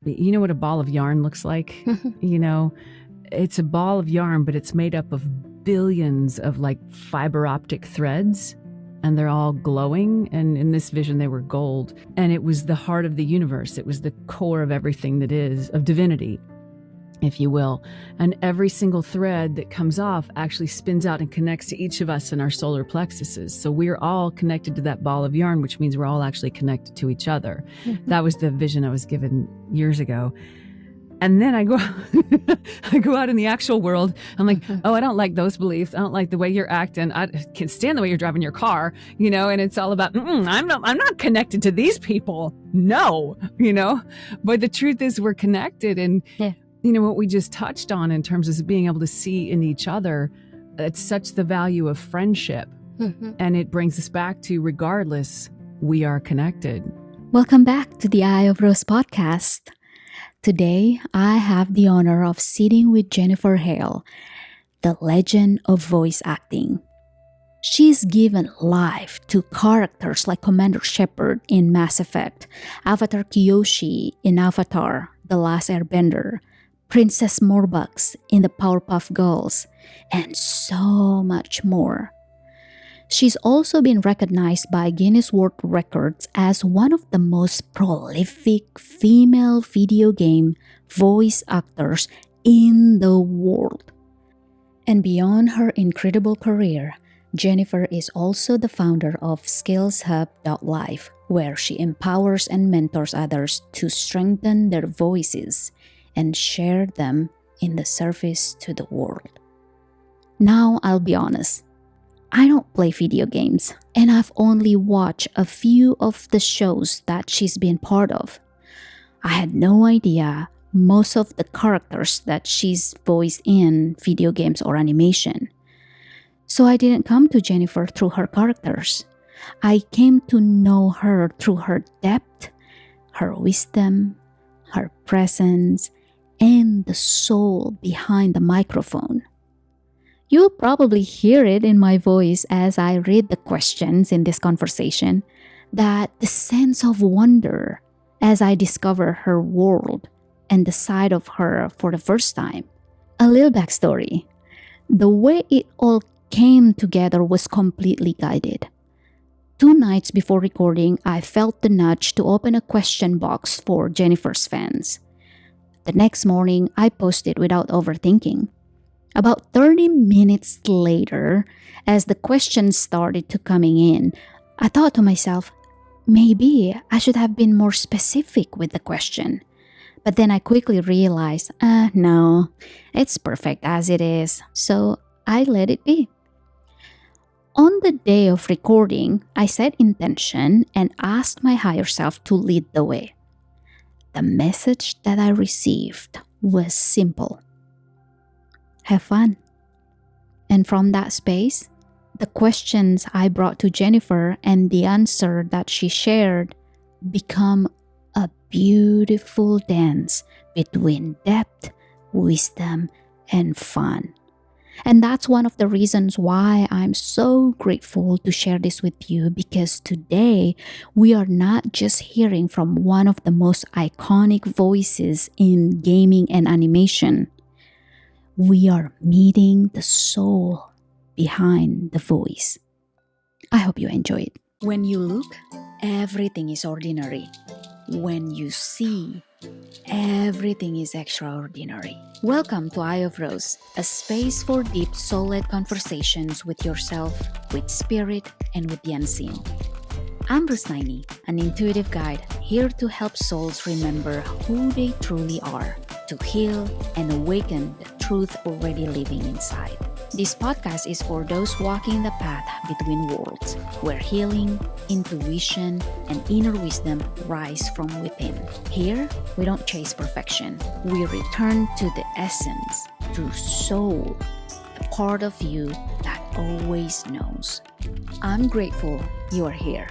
You know what a ball of yarn looks like? You know, it's a ball of yarn, but it's made up of billions of like fiber optic threads, and they're all glowing. And in this vision, they were gold. And it was the heart of the universe. It was the core of everything that is, of divinity, if you will. And every single thread that comes off actually spins out and connects to each of us in our solar plexuses. So we're all connected to that ball of yarn, which means we're all actually connected to each other. That was the vision I was given years ago. And then I go out in the actual world. I'm like, oh, I don't like those beliefs. I don't like the way you're acting. I can't stand the way you're driving your car, and it's all about, I'm not connected to these people. No, but the truth is we're connected. And, what we just touched on in terms of being able to see in each other, it's such the value of friendship. And it brings us back to, regardless, we are connected. Welcome back to the Eye of Rose podcast. Today, I have the honor of sitting with Jennifer Hale, the legend of voice acting. She's given life to characters like Commander Shepard in Mass Effect, Avatar Kyoshi in Avatar: The Last Airbender, Princess Morbucks in the Powerpuff Girls, and so much more. She's also been recognized by Guinness World Records as one of the most prolific female video game voice actors in the world. And beyond her incredible career, Jennifer is also the founder of skillshub.life, where she empowers and mentors others to strengthen their voices and share them in the service to the world. Now, I'll be honest. I don't play video games, and I've only watched a few of the shows that she's been part of. I had no idea most of the characters that she's voiced in video games or animation. So I didn't come to Jennifer through her characters. I came to know her through her depth, her wisdom, her presence, and the soul behind the microphone. You'll probably hear it in my voice as I read the questions in this conversation, that the sense of wonder as I discover her world and the side of her for the first time. A little backstory. The way it all came together was completely guided. 2 nights before recording, I felt the nudge to open a question box for Jennifer's fans. The next morning, I posted without overthinking. About 30 minutes later, as the questions started to coming in, I thought to myself, maybe I should have been more specific with the question. But then I quickly realized, no, it's perfect as it is, so I let it be. On the day of recording, I set intention and asked my higher self to lead the way. The message that I received was simple. Have fun. And from that space, the questions I brought to Jennifer and the answer that she shared become a beautiful dance between depth, wisdom, and fun. And that's one of the reasons why I'm so grateful to share this with you, because today we are not just hearing from one of the most iconic voices in gaming and animation. We are meeting the soul behind the voice. I hope you enjoy it. When you look, everything is ordinary. When you see, everything is extraordinary. Welcome to Eye of Rose, a space for deep, solid conversations with yourself, with spirit, and with the unseen. I'm Rusnaini, an intuitive guide here to help souls remember who they truly are, to heal and awaken the truth already living inside. This podcast is for those walking the path between worlds, where healing, intuition, and inner wisdom rise from within. Here, we don't chase perfection. We return to the essence through soul, the part of you that always knows. I'm grateful you are here.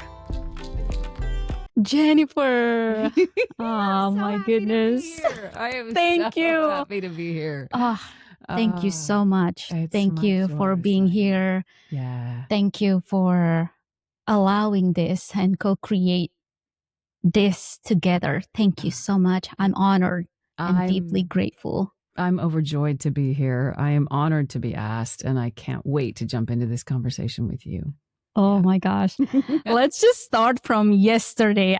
Jennifer! Oh, my goodness. I am Thank so you. happy to be here. Thank you so much. It's Thank my you joy, for being Rusnaini. here. Yeah. Thank you for allowing this and co-create this together. Thank you so much. I'm honored and deeply grateful. I'm overjoyed to be here. I am honored to be asked, and I can't wait to jump into this conversation with you. Oh my gosh. Let's just start from yesterday.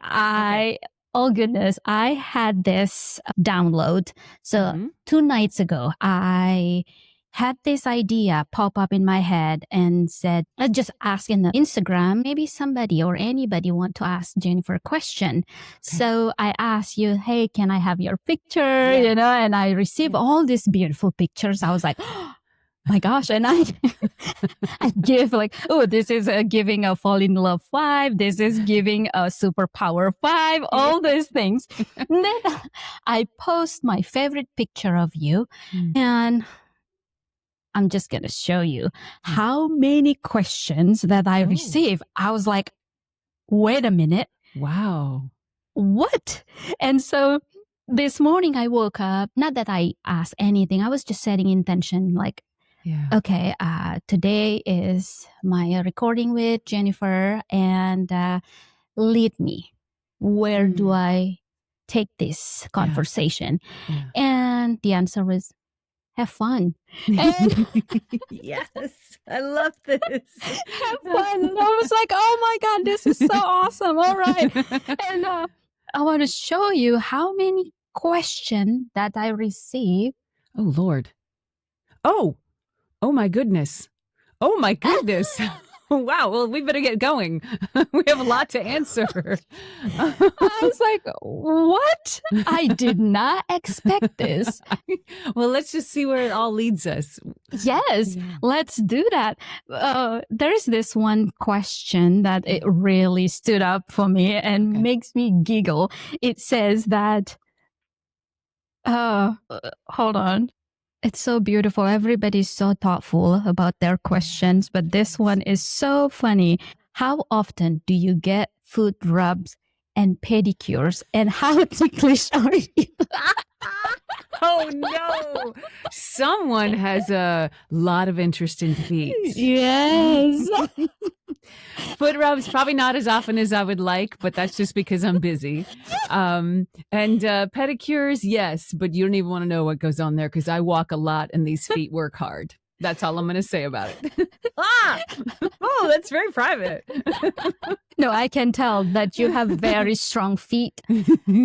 Oh goodness, I had this download. So 2 nights ago, I had this idea pop up in my head and said, let's just ask in the Instagram, maybe somebody or anybody want to ask Jennifer a question. So I asked you, hey, can I have your picture? And I received all these beautiful pictures. I was like, oh my gosh. And I give like, oh, this is giving a fall in love 5. This is giving a superpower 5, all those things. And then I post my favorite picture of you and I'm just going to show you how many questions that I received. I was like, wait a minute. Wow. What? And so this morning I woke up, not that I asked anything. I was just setting intention like, okay, today is my recording with Jennifer and lead me. Where do I take this conversation? And the answer was, have fun. And yes, I love this. Have fun. And I was like, oh my God, this is so awesome. All right. And I want to show you how many questions that I received. Oh, Lord. Oh my goodness. Oh my goodness. Wow. Well, we better get going. We have a lot to answer. I was like, what? I did not expect this. Well, let's just see where it all leads us. Yes, let's do that. There's this one question that it really stood up for me and makes me giggle. It says that, hold on. It's so beautiful. Everybody's so thoughtful about their questions, but this one is so funny. How often do you get foot rubs and pedicures, and how ticklish are you? Oh no! Someone has a lot of interest in feet. Yes. Foot rubs, probably not as often as I would like, but that's just because I'm busy. And pedicures, yes, but you don't even want to know what goes on there because I walk a lot and these feet work hard. That's all I'm going to say about it. Oh, that's very private. No, I can tell that you have very strong feet.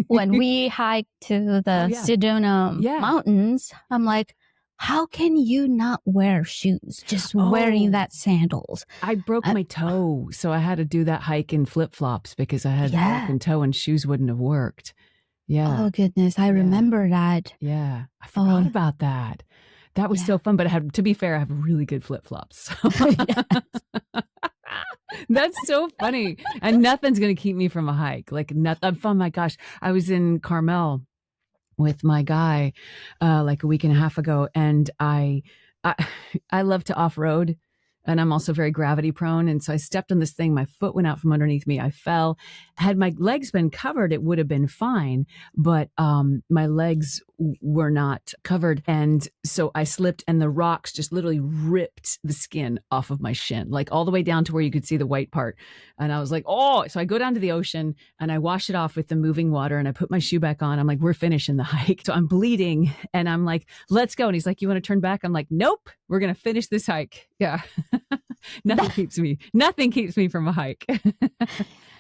When we hiked to the Sedona Mountains, I'm like, how can you not wear shoes? Just wearing that sandals. I broke my toe, so I had to do that hike in flip-flops because I had a broken toe and shoes wouldn't have worked. Yeah. Oh, goodness. I remember that. Yeah. I forgot about that. That was so fun, but to be fair, I have really good flip-flops. That's so funny. And nothing's going to keep me from a hike. Like, oh my gosh. I was in Carmel with my guy like a week and a half ago, and I love to off-road, and I'm also very gravity prone, and so I stepped on this thing, my foot went out from underneath me, I fell. Had my legs been covered, it would have been fine, but my legs were not covered, and so I slipped, and the rocks just literally ripped the skin off of my shin, like all the way down to where you could see the white part. And I was like, oh, so I go down to the ocean and I wash it off with the moving water, and I put my shoe back on. I'm like, we're finishing the hike. So I'm bleeding, and I'm like, let's go. And he's like, you want to turn back? I'm like, nope, we're going to finish this hike. Yeah. Nothing keeps me from a hike.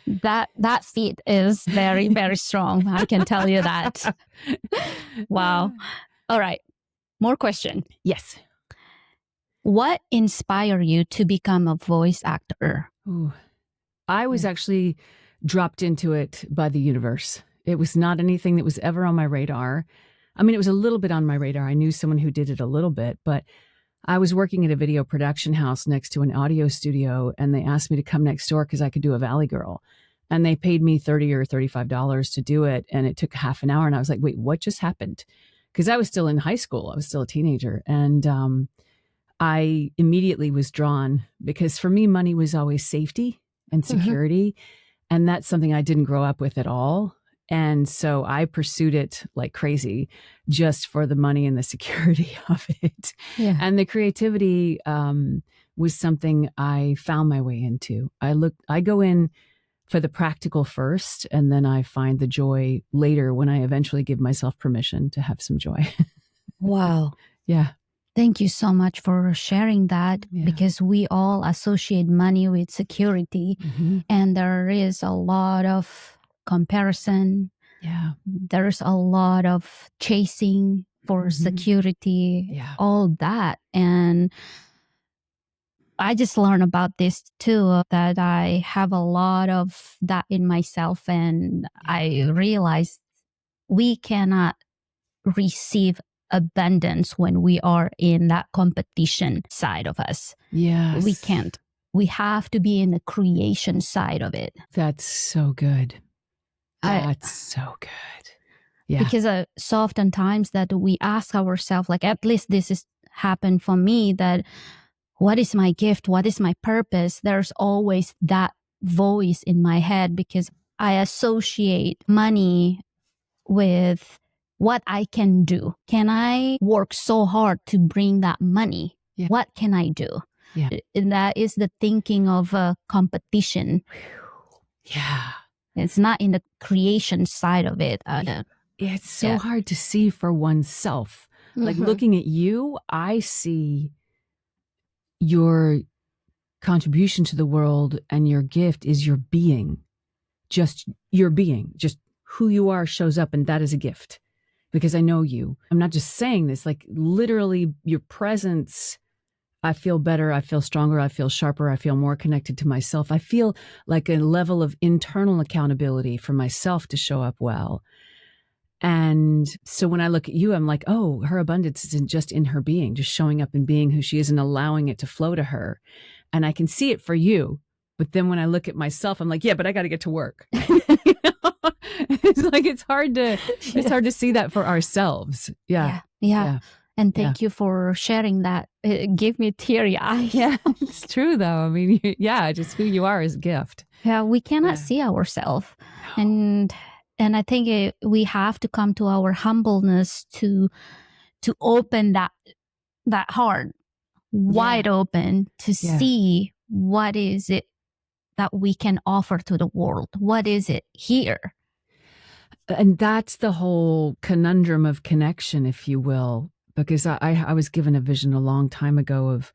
That feat is very, very strong. I can tell you that. Wow. All right. More question. Yes. What inspired you to become a voice actor? Ooh. I was actually dropped into it by the universe. It was not anything that was ever on my radar. I mean, it was a little bit on my radar. I knew someone who did it a little bit, but I was working at a video production house next to an audio studio, and they asked me to come next door because I could do a Valley Girl. And they paid me $30 or $35 to do it. And it took half an hour. And I was like, wait, what just happened? Because I was still in high school. I was still a teenager. And I immediately was drawn because for me, money was always safety and security. And that's something I didn't grow up with at all. And so I pursued it like crazy just for the money and the security of it. Yeah. And the creativity was something I found my way into. I go in for the practical first, and then I find the joy later when I eventually give myself permission to have some joy. Wow. Yeah. Thank you so much for sharing that, because we all associate money with security, and there is a lot of comparison. Yeah. There's a lot of chasing for security, all that. And I just learned about this too, that I have a lot of that in myself. And I realized we cannot receive abundance when we are in that competition side of us. Yes. We can't. We have to be in the creation side of it. That's so good. That's so good. Yeah. Because so oftentimes that we ask ourselves, like, at least this has happened for me, that what is my gift? What is my purpose? There's always that voice in my head, because I associate money with what I can do. Can I work so hard to bring that money? Yeah. What can I do? Yeah. And that is the thinking of competition. Yeah. It's not in the creation side of it. It's so hard to see for oneself. Like looking at you, I see your contribution to the world, and your gift is your being. Just your being, just who you are shows up, and that is a gift, because I know you. I'm not just saying this, like literally your presence. I feel better. I feel stronger. I feel sharper. I feel more connected to myself. I feel like a level of internal accountability for myself to show up well. And so when I look at you, I'm like, oh, her abundance isn't just in her being, just showing up and being who she is and allowing it to flow to her. And I can see it for you. But then when I look at myself, I'm like, yeah, but I got to get to work. It's like, it's hard to see that for ourselves. Yeah. And thank you for sharing that. It gave me teary eyes. Yeah, it's true though. I mean, just who you are is a gift. Yeah, we cannot see ourselves. And I think we have to come to our humbleness to open that heart wide open to see what is it that we can offer to the world. What is it here? And that's the whole conundrum of connection, if you will, because I was given a vision a long time ago of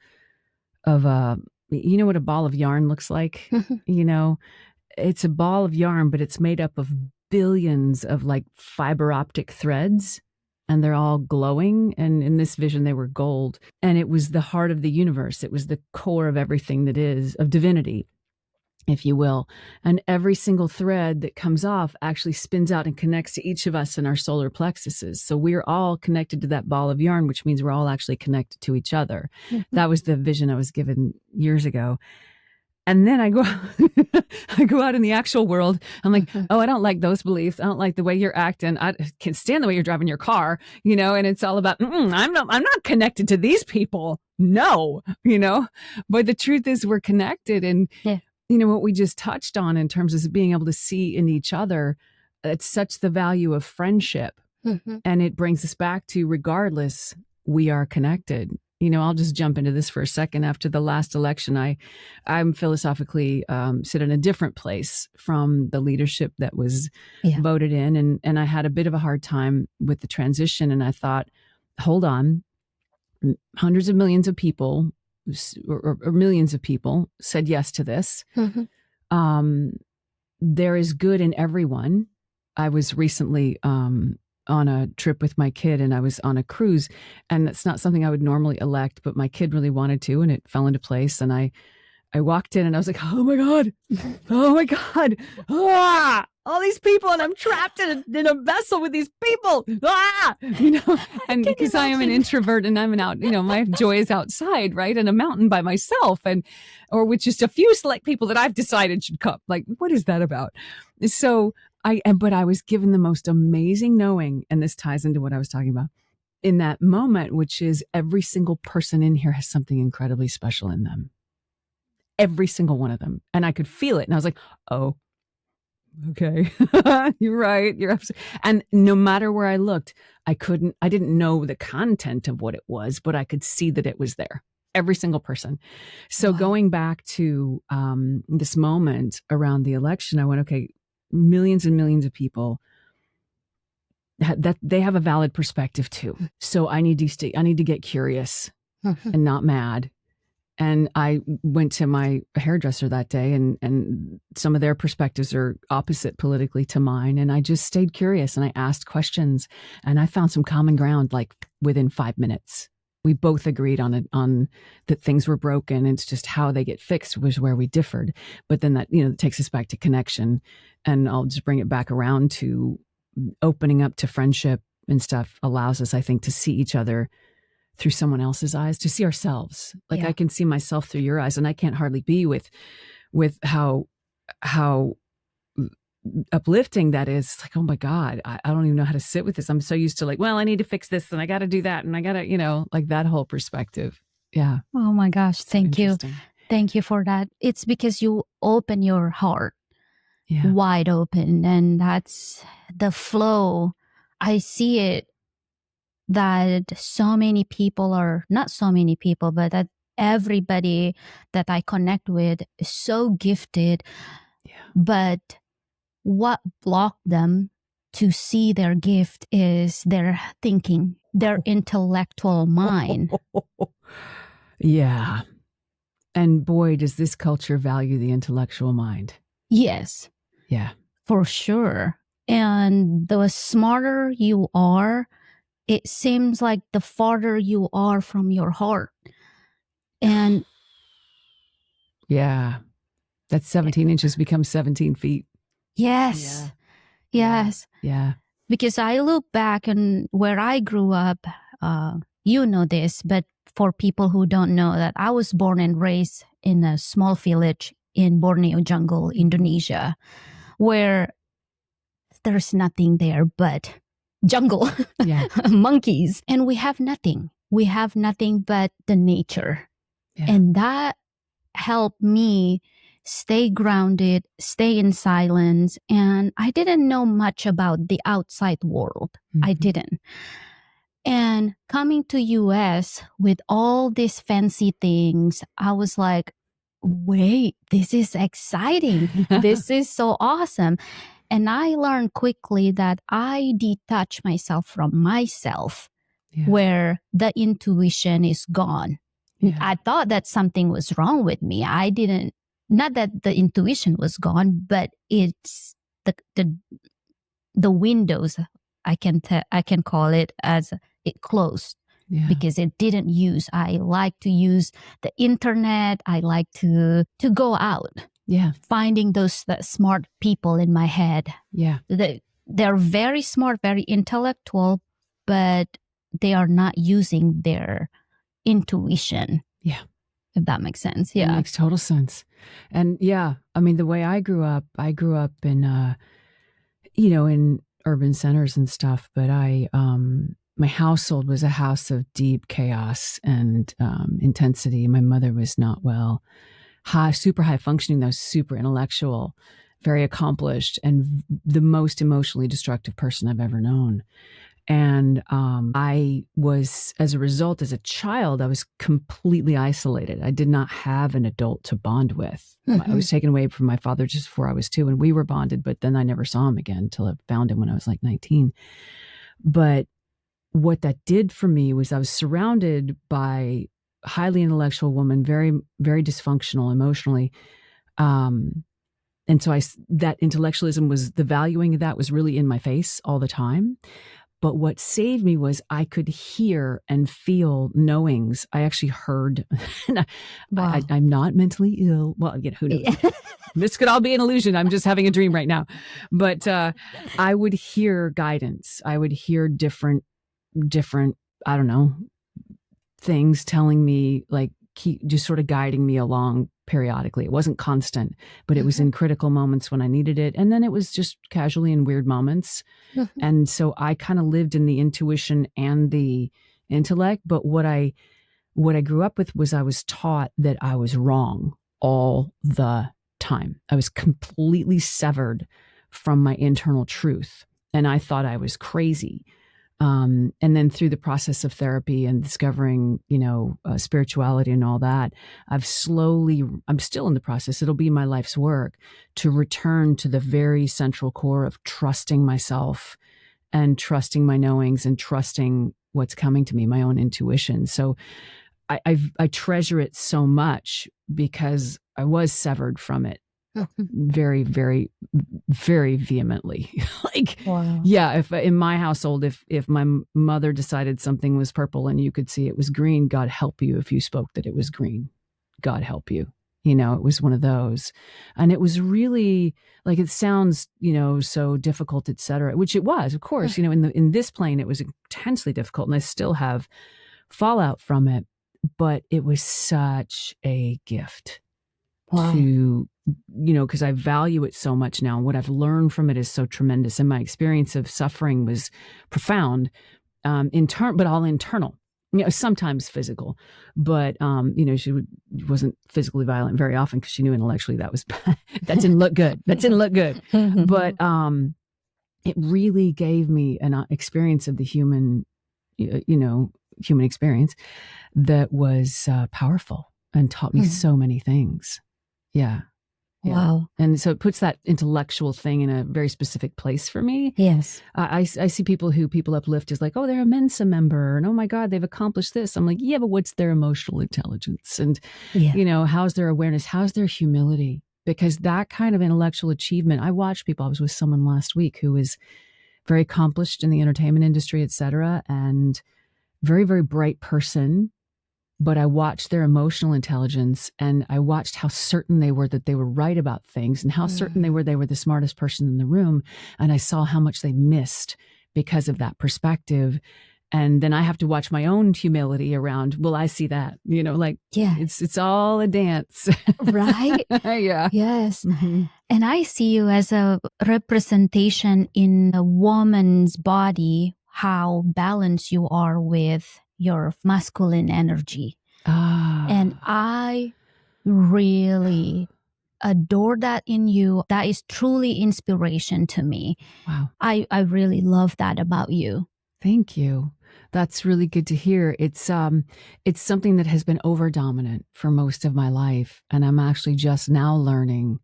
you know what a ball of yarn looks like? It's a ball of yarn, but it's made up of billions of like fiber optic threads, and they're all glowing. And in this vision, they were gold. And it was the heart of the universe. It was the core of everything that is, of divinity, if you will. And every single thread that comes off actually spins out and connects to each of us in our solar plexuses. So we're all connected to that ball of yarn, which means we're all actually connected to each other. That was the vision I was given years ago. And then I go out in the actual world. I'm like, oh, I don't like those beliefs. I don't like the way you're acting. I can't stand the way you're driving your car, and it's all about, I'm not connected to these people. No, but the truth is we're connected. And, what we just touched on in terms of being able to see in each other, it's such the value of friendship. And it brings us back to, regardless, we are connected. I'll just jump into this for a second. After the last election, I'm philosophically sit in a different place from the leadership that was voted in. And I had a bit of a hard time with the transition. And I thought, hold on, hundreds of millions of people or millions of people said yes to this. There is good in everyone. I was recently on a trip with my kid, and I was on a cruise, and that's not something I would normally elect, but my kid really wanted to, and it fell into place. And I walked in and I was like, oh my God, all these people, and I'm trapped in a vessel with these people. And because I am an introvert and I'm my joy is outside, right? In a mountain by myself, or with just a few select people that I've decided should come. Like, what is that about? So but I was given the most amazing knowing, and this ties into what I was talking about in that moment, which is every single person in here has something incredibly special in them. Every single one of them. And I could feel it. And I was like, oh, okay, you're right. You're absolutely. And no matter where I looked, I didn't know the content of what it was, but I could see that it was there. every single person. So Wow. going back to this moment around the election, I went, okay, millions and millions of people that they have a valid perspective too. So I need to get curious and not mad. And I went to my hairdresser that day, and some of their perspectives are opposite politically to mine. And I just stayed curious and I asked questions, and I found some common ground like within 5 minutes. We both agreed on that things were broken. It's just how they get fixed was where we differed. But then that, takes us back to connection. And I'll just bring it back around to opening up to friendship and stuff allows us, I think, to see each other through someone else's eyes, to see ourselves. Like I can see myself through your eyes, and I can't hardly be with how uplifting that is. It's like, oh my God, I don't even know how to sit with this. I'm so used to like, well, I need to fix this and I got to do that. And I got to, like that whole perspective. Yeah. Oh my gosh. Thank you. Interesting. Thank you for that. It's because you open your heart Yeah. wide open, and that's the flow. I see it that so many people are not so many people, but that everybody that I connect with is so gifted. Yeah. But what blocked them to see their gift is their thinking, their intellectual mind. Yeah. And boy, does this culture value the intellectual mind. Yes. Yeah. For sure. And the smarter you are, it seems like the farther you are from your heart. And yeah, that 17 inches becomes 17 feet. yes, yes. Yeah. Because I look back and where I grew up, you know this, but for people who don't know that, I was born and raised in a small village in Borneo jungle, Indonesia, where there's nothing there but jungle, monkeys. And we have nothing. We have nothing but the nature. Yeah. And that helped me stay grounded, stay in silence. And I didn't know much about the outside world. I didn't. And coming to US with all these fancy things, I was like, wait, this is exciting. This is so awesome. And I learned quickly that I detach myself from myself, where the intuition is gone. Yeah. I thought that something was wrong with me. I didn't, not that the intuition was gone, but it's the windows, I can call it as it closed. Yeah. Because it didn't use. I like to use the internet. I like to go out. Yeah. Finding those smart people in my head. Yeah. They're very smart, very intellectual, but they are not using their intuition. Yeah. If that makes sense. Yeah. It makes total sense. And yeah, I mean, the way I grew up in, in urban centers and stuff, but my household was a house of deep chaos and intensity. My mother was not well. Super high functioning, though, super intellectual, very accomplished, and the most emotionally destructive person I've ever known. And I was, as a result, as a child, I was completely isolated. I did not have an adult to bond with. I was taken away from my father just before I was 2, and we were bonded, but then I never saw him again until I found him when I was like 19. But what that did for me was I was surrounded by highly intellectual woman, very, very dysfunctional emotionally. And so that intellectualism was, the valuing of that was really in my face all the time. But what saved me was I could hear and feel knowings. I actually heard. Wow. I'm not mentally ill. Well, who knows? This could all be an illusion. I'm just having a dream right now. But I would hear guidance. I would hear different, I don't know, things telling me, like, just sort of guiding me along periodically. It wasn't constant, but it was in critical moments when I needed it. And then it was just casually in weird moments. And so I kind of lived in the intuition and the intellect. But what I grew up with was I was taught that I was wrong all the time. I was completely severed from my internal truth. And I thought I was crazy. And then through the process of therapy and discovering, spirituality and all that, I'm still in the process. It'll be my life's work to return to the very central core of trusting myself and trusting my knowings and trusting what's coming to me, my own intuition. So I treasure it so much because I was severed from it very, very, very vehemently. Wow. Yeah, if in my household, if my mother decided something was purple and you could see it was green, God help you if you spoke that it was green. God help you. It was one of those. And it was really it sounds, so difficult, et cetera, which it was, of course, in this plane, it was intensely difficult and I still have fallout from it, but it was such a gift. Wow. To, because I value it so much now. What I've learned from it is so tremendous. And my experience of suffering was profound, but all internal, sometimes physical, but, she wasn't physically violent very often because she knew intellectually that was, that didn't look good. That didn't look good. But, it really gave me an experience of the human experience that was powerful and taught me so many things. Yeah. Wow. And so it puts that intellectual thing in a very specific place for me. Yes. I see people uplift is like, oh, they're a Mensa member, and oh my God, they've accomplished this. I'm like, yeah, but what's their emotional intelligence? And, how's their awareness? How's their humility? Because that kind of intellectual achievement, I watched people. I was with someone last week who was very accomplished in the entertainment industry, et cetera, and very, very bright person. But I watched their emotional intelligence and I watched how certain they were that they were right about things and how certain they were the smartest person in the room. And I saw how much they missed because of that perspective. And then I have to watch my own humility around, well, I see that, it's all a dance. Right? Yeah. Yes. Mm-hmm. And I see you as a representation in a woman's body, how balanced you are with your masculine energy. And I really adore that in you. That is truly inspiration to me. Wow. I really love that about you. Thank you. That's really good to hear. It's something that has been over dominant for most of my life. And I'm actually just now learning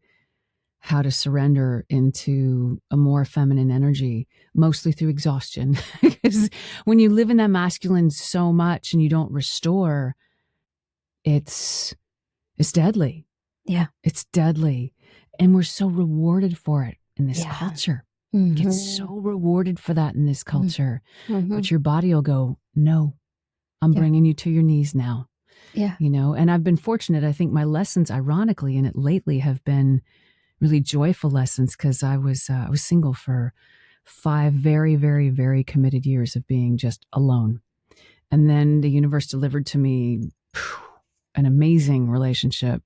how to surrender into a more feminine energy, mostly through exhaustion. Because when you live in that masculine so much and you don't restore, it's deadly. Yeah. It's deadly. And we're so rewarded for it in this culture. Mm-hmm. Get so rewarded for that in this culture. Mm-hmm. But your body will go, no, I'm bringing you to your knees now. Yeah. And I've been fortunate. I think my lessons, ironically, in it lately have been really joyful lessons because I was single for 5 very, very, very committed years of being just alone. And then the universe delivered to me an amazing relationship.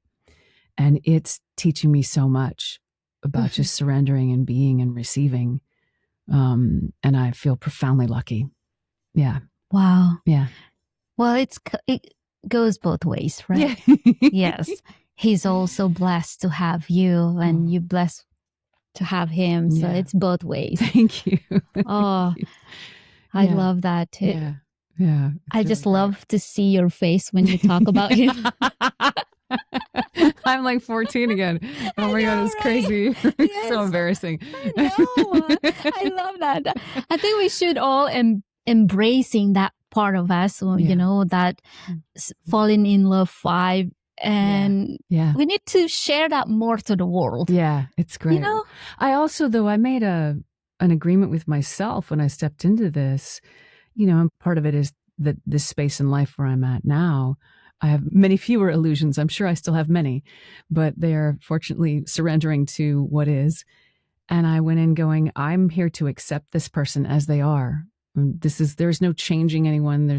And it's teaching me so much about just surrendering and being and receiving. And I feel profoundly lucky. Yeah. Wow. Yeah. Well, it goes both ways, right? Yeah. Yes. He's also blessed to have you and you blessed to have him. So it's both ways. Thank you. Oh, I love that. Yeah. I just love to see your face when you talk about him. I'm like 14 again. Oh my God, it's crazy. It's so embarrassing. I know. I love that. I think we should all embracing that part of us, that falling in love vibe. And we need to share that more to the world. Yeah, it's great. I also, though, I made an agreement with myself when I stepped into this, and part of it is that this space in life where I'm at now, I have many fewer illusions. I'm sure I still have many, but they're fortunately surrendering to what is. And I went in going, I'm here to accept this person as they are. There's no changing anyone.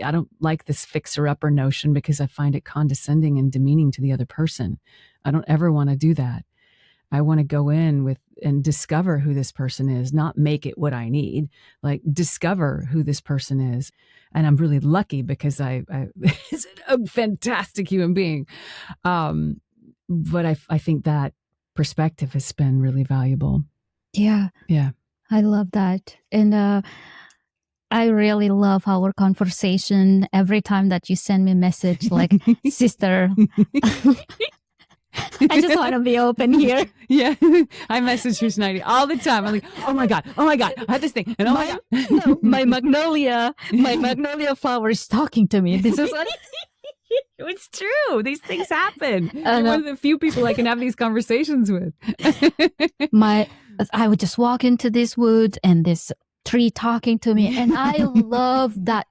I don't like this fixer-upper notion because I find it condescending and demeaning to the other person. I don't ever want to do that. I want to go in with and discover who this person is, not make it what I need, like discover who this person is. And I'm really lucky because I is a fantastic human being. But I think that perspective has been really valuable. Yeah. Yeah. I love that. And I really love our conversation. Every time that you send me a message like, sister, I just want to be open here. Yeah. I message her Snidey all the time. I'm like, oh my God, I had this thing. And my magnolia flower is talking to me. This is what it's true. These things happen. You're know. one of the few people I can have these conversations with. I would just walk into this woods and this tree talking to me. And I love that.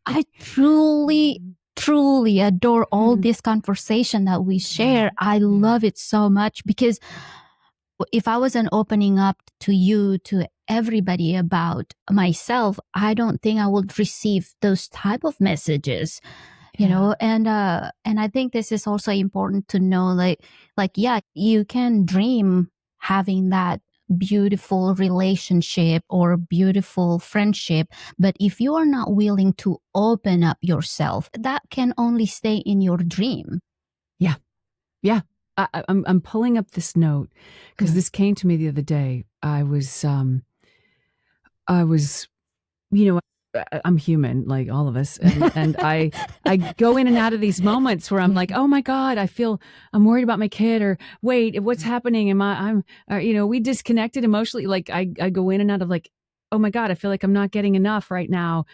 I truly adore all this conversation that we share. I love it so much, because if I wasn't opening up to you, to everybody about myself, I don't think I would receive those type of messages. You know, and I think this is also important to know, like, yeah, you can dream having that beautiful relationship or beautiful friendship, but if you are not willing to open up yourself, that can only stay in your dream. Yeah. I'm pulling up this note because this came to me the other day. I was, you know, I'm human, like all of us, and I go in and out of these moments where I'm like, oh my God, I'm worried about my kid, or wait, what's happening? We disconnected emotionally. Like I go in and out of like, oh my God, I feel like I'm not getting enough right now.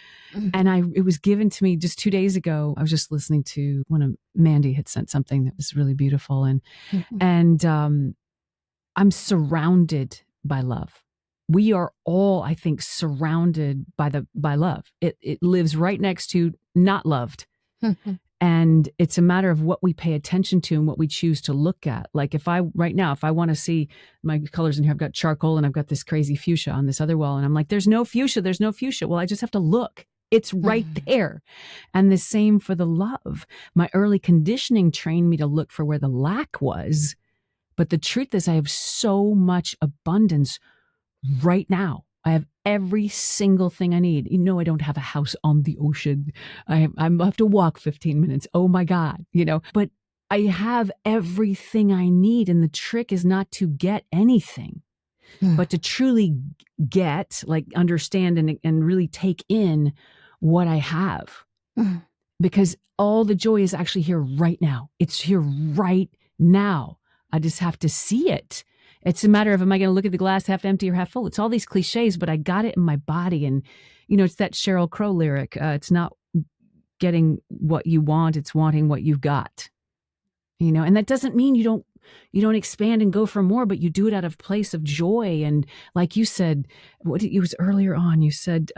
And it was given to me just 2 days ago. I was just listening to when Mandy had sent something that was really beautiful, and I'm surrounded by love. We are all, I think, surrounded by love. It lives right next to not loved. And it's a matter of what we pay attention to and what we choose to look at. Like if I want to see my colors in here, I've got charcoal and I've got this crazy fuchsia on this other wall. And I'm like, there's no fuchsia. Well, I just have to look. It's right there. And the same for the love. My early conditioning trained me to look for where the lack was. But the truth is I have so much abundance right now. I have every single thing I need. I don't have a house on the ocean. I have to walk 15 minutes. Oh my God, but I have everything I need. And the trick is not to get anything, but to truly get, like, understand and really take in what I have. Because all the joy is actually here right now. It's here right now. I just have to see it. It's a matter of, am I going to look at the glass half empty or half full? It's all these cliches, but I got it in my body. And, it's that Sheryl Crow lyric. It's not getting what you want. It's wanting what you've got, and that doesn't mean you don't expand and go for more, but you do it out of place of joy. And like you said, it was earlier on, you said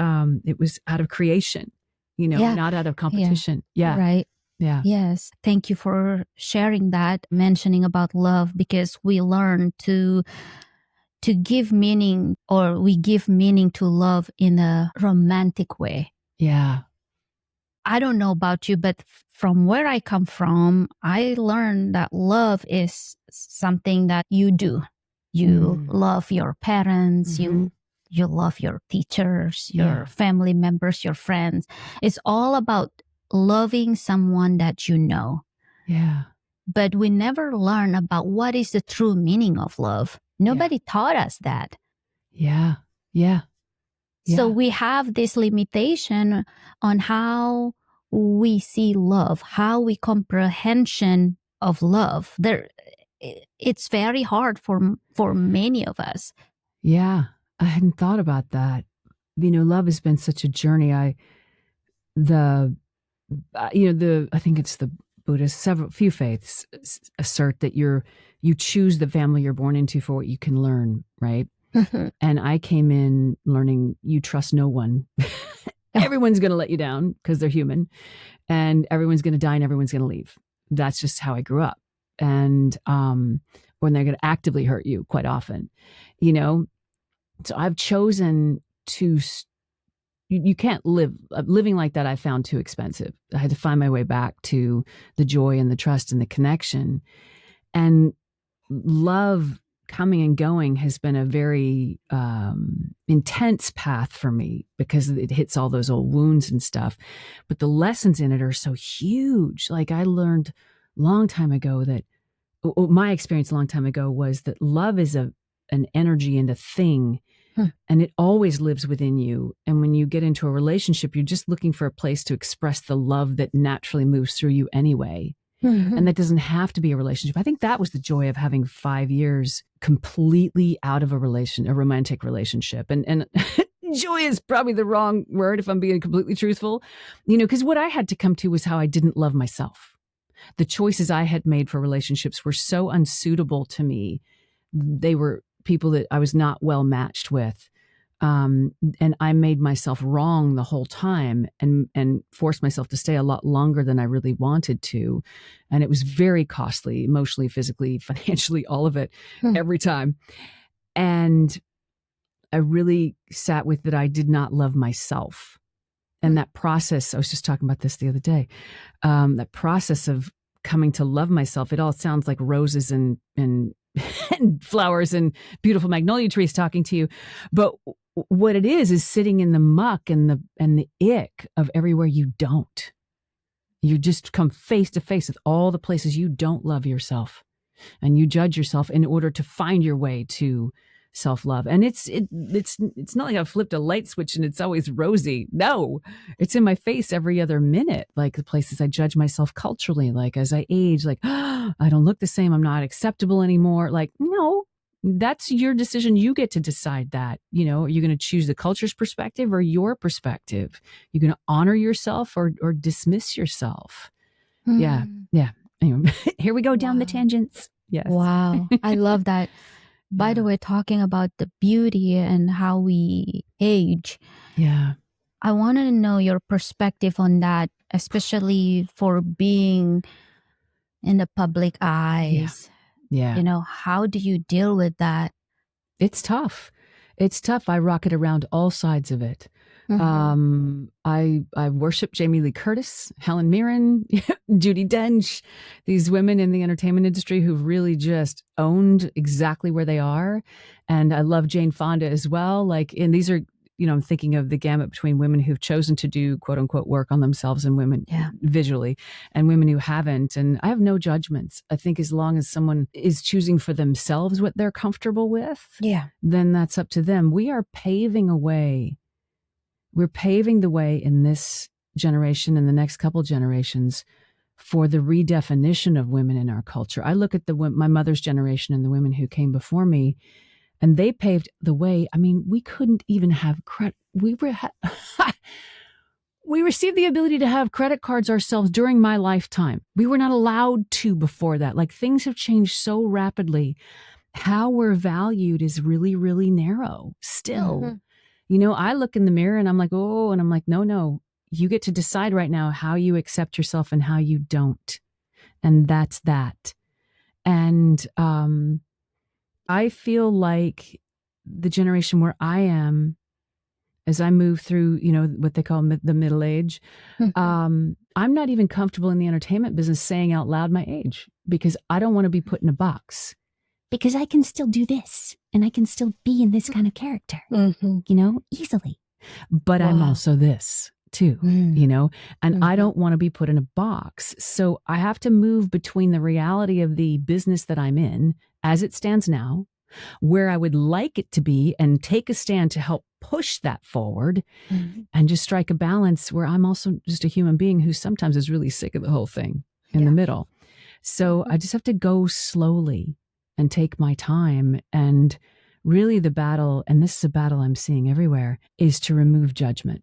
it was out of creation, not out of competition. Yeah. Right. Yeah. Yes. Thank you for sharing that, mentioning about love, because we learn to give meaning, or we give meaning to love in a romantic way. Yeah. I don't know about you, but from where I come from, I learned that love is something that you do. You love your parents, you love your teachers, your family members, your friends. It's all about loving someone that you know. Yeah. But we never learn about what is the true meaning of love. Nobody taught us that. Yeah. Yeah. So we have this limitation on how we see love, how we comprehension of love. It's very hard for many of us. Yeah. I hadn't thought about that. Love has been such a journey. I think it's the Buddhist, few faiths assert that you choose the family you're born into for what you can learn, right? And I came in learning you trust no one. Everyone's going to let you down because they're human, and everyone's going to die and everyone's going to leave. That's just how I grew up. And when they're going to actively hurt you quite often, so I've chosen to you can't living like that. I found too expensive. I had to find my way back to the joy and the trust and the connection. And love coming and going has been a very intense path for me because it hits all those old wounds and stuff. But the lessons in it are so huge. Like I learned a long time ago that my experience a long time ago was that love is an energy and a thing And it always lives within you. And when you get into a relationship, you're just looking for a place to express the love that naturally moves through you anyway. And that doesn't have to be a relationship. I think that was the joy of having 5 years completely out of a romantic relationship. And joy is probably the wrong word if I'm being completely truthful, because what I had to come to was how I didn't love myself. The choices I had made for relationships were so unsuitable to me. They were people that I was not well matched with. And I made myself wrong the whole time and forced myself to stay a lot longer than I really wanted to. And it was very costly, emotionally, physically, financially, all of it, every time. And I really sat with that I did not love myself. And that process, I was just talking about this the other day, that process of coming to love myself, it all sounds like roses and and flowers and beautiful magnolia trees talking to you. But what it is sitting in the muck and the ick of everywhere you don't. You just come face to face with all the places you don't love yourself, and you judge yourself in order to find your way to self-love. And it's not like I've flipped a light switch and it's always rosy. No, it's in my face every other minute. Like the places I judge myself culturally, like as I age, like, oh, I don't look the same. I'm not acceptable anymore. Like, no, that's your decision. You get to decide that. Are you going to choose the culture's perspective or your perspective? You're going to honor yourself or dismiss yourself. Yeah. Anyway, here we go down the tangents. Yes. Wow. I love that. By the way, talking about the beauty and how we age. Yeah. I wanted to know your perspective on that, especially for being in the public eyes. Yeah. How do you deal with that? It's tough. I rocket around all sides of it. I worship Jamie Lee Curtis, Helen Mirren, Judi Dench, these women in the entertainment industry who've really just owned exactly where they are. And I love Jane Fonda as well. And these are, I'm thinking of the gamut between women who've chosen to do quote unquote work on themselves and women visually, and women who haven't. And I have no judgments. I think as long as someone is choosing for themselves what they're comfortable with, then that's up to them. We're paving the way in this generation and the next couple generations for the redefinition of women in our culture. I look at my mother's generation and the women who came before me, and they paved the way. I mean, we couldn't even have credit. We received the ability to have credit cards ourselves during my lifetime. We were not allowed to before that. Like, things have changed so rapidly. How we're valued is really, really narrow still. I look in the mirror and I'm like, oh, and I'm like, no, you get to decide right now how you accept yourself and how you don't. And that's that. And I feel like the generation where I am, as I move through, what they call the middle age, I'm not even comfortable in the entertainment business saying out loud my age, because I don't want to be put in a box. Because I can still do this and I can still be in this kind of character, easily. But I'm also this too, and I don't want to be put in a box. So I have to move between the reality of the business that I'm in as it stands now, where I would like it to be, and take a stand to help push that forward, and just strike a balance where I'm also just a human being who sometimes is really sick of the whole thing in the middle. So I just have to go slowly and take my time. And really the battle, and this is a battle I'm seeing everywhere, is to remove judgment.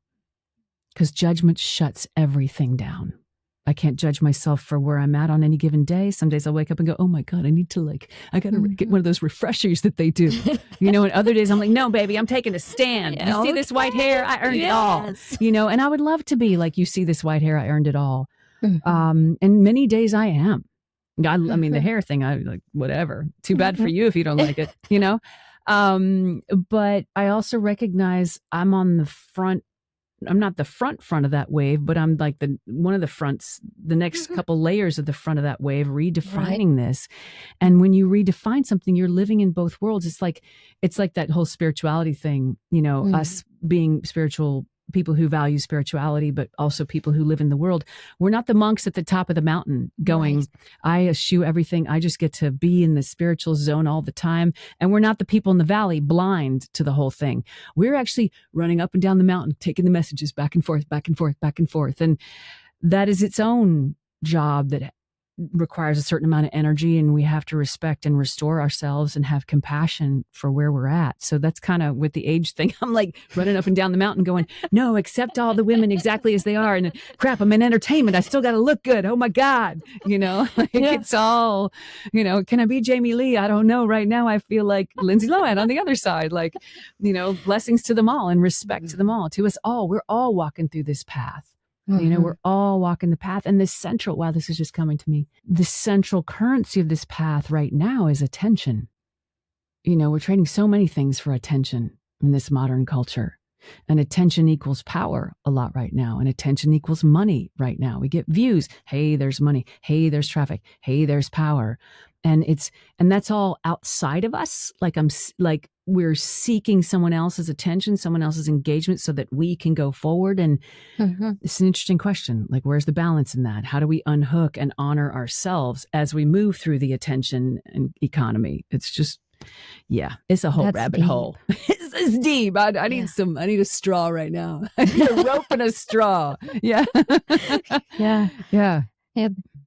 Because judgment shuts everything down. I can't judge myself for where I'm at on any given day. Some days I'll wake up and go, oh my God, I got to get one of those refreshers that they do. And other days I'm like, no, baby, I'm taking a stand. You see this white hair? I earned it all. And I would love to be like, you see this white hair? I earned it all. And many days I am. I mean, the hair thing, I like, whatever. Too bad for you if you don't like it, But I also recognize I'm on the front. I'm not the front of that wave, but I'm like one of the fronts, the next couple layers of the front of that wave, redefining this. And when you redefine something, you're living in both worlds. It's like that whole spirituality thing, us being spiritual people who value spirituality, but also people who live in the world. We're not the monks at the top of the mountain going, right. I eschew everything. I just get to be in the spiritual zone all the time. And we're not the people in the valley blind to the whole thing. We're actually running up and down the mountain, taking the messages back and forth, back and forth, back and forth. And that is its own job that requires a certain amount of energy, and we have to respect and restore ourselves and have compassion for where we're at. So that's kind of with the age thing. I'm like running up and down the mountain going, no, accept all the women exactly as they are. And crap, I'm in entertainment. I still got to look good. Oh my God. It's all, can I be Jamie Lee? I don't know. Right now, I feel like Lindsay Lohan on the other side, blessings to them all and respect to them all, to us all. We're all walking through this path. We're all walking the path. And this is just coming to me. The central currency of this path right now is attention. We're trading so many things for attention in this modern culture. And attention equals power a lot right now. And attention equals money right now. We get views. Hey, there's money. Hey, there's traffic. Hey, there's power. And that's all outside of us. We're seeking someone else's attention, someone else's engagement so that we can go forward. And it's an interesting question. Where's the balance in that? How do we unhook and honor ourselves as we move through the attention and economy? It's just, it's a whole rabbit hole. It's deep. I need a straw right now. I need a rope and a straw. Yeah. Yeah.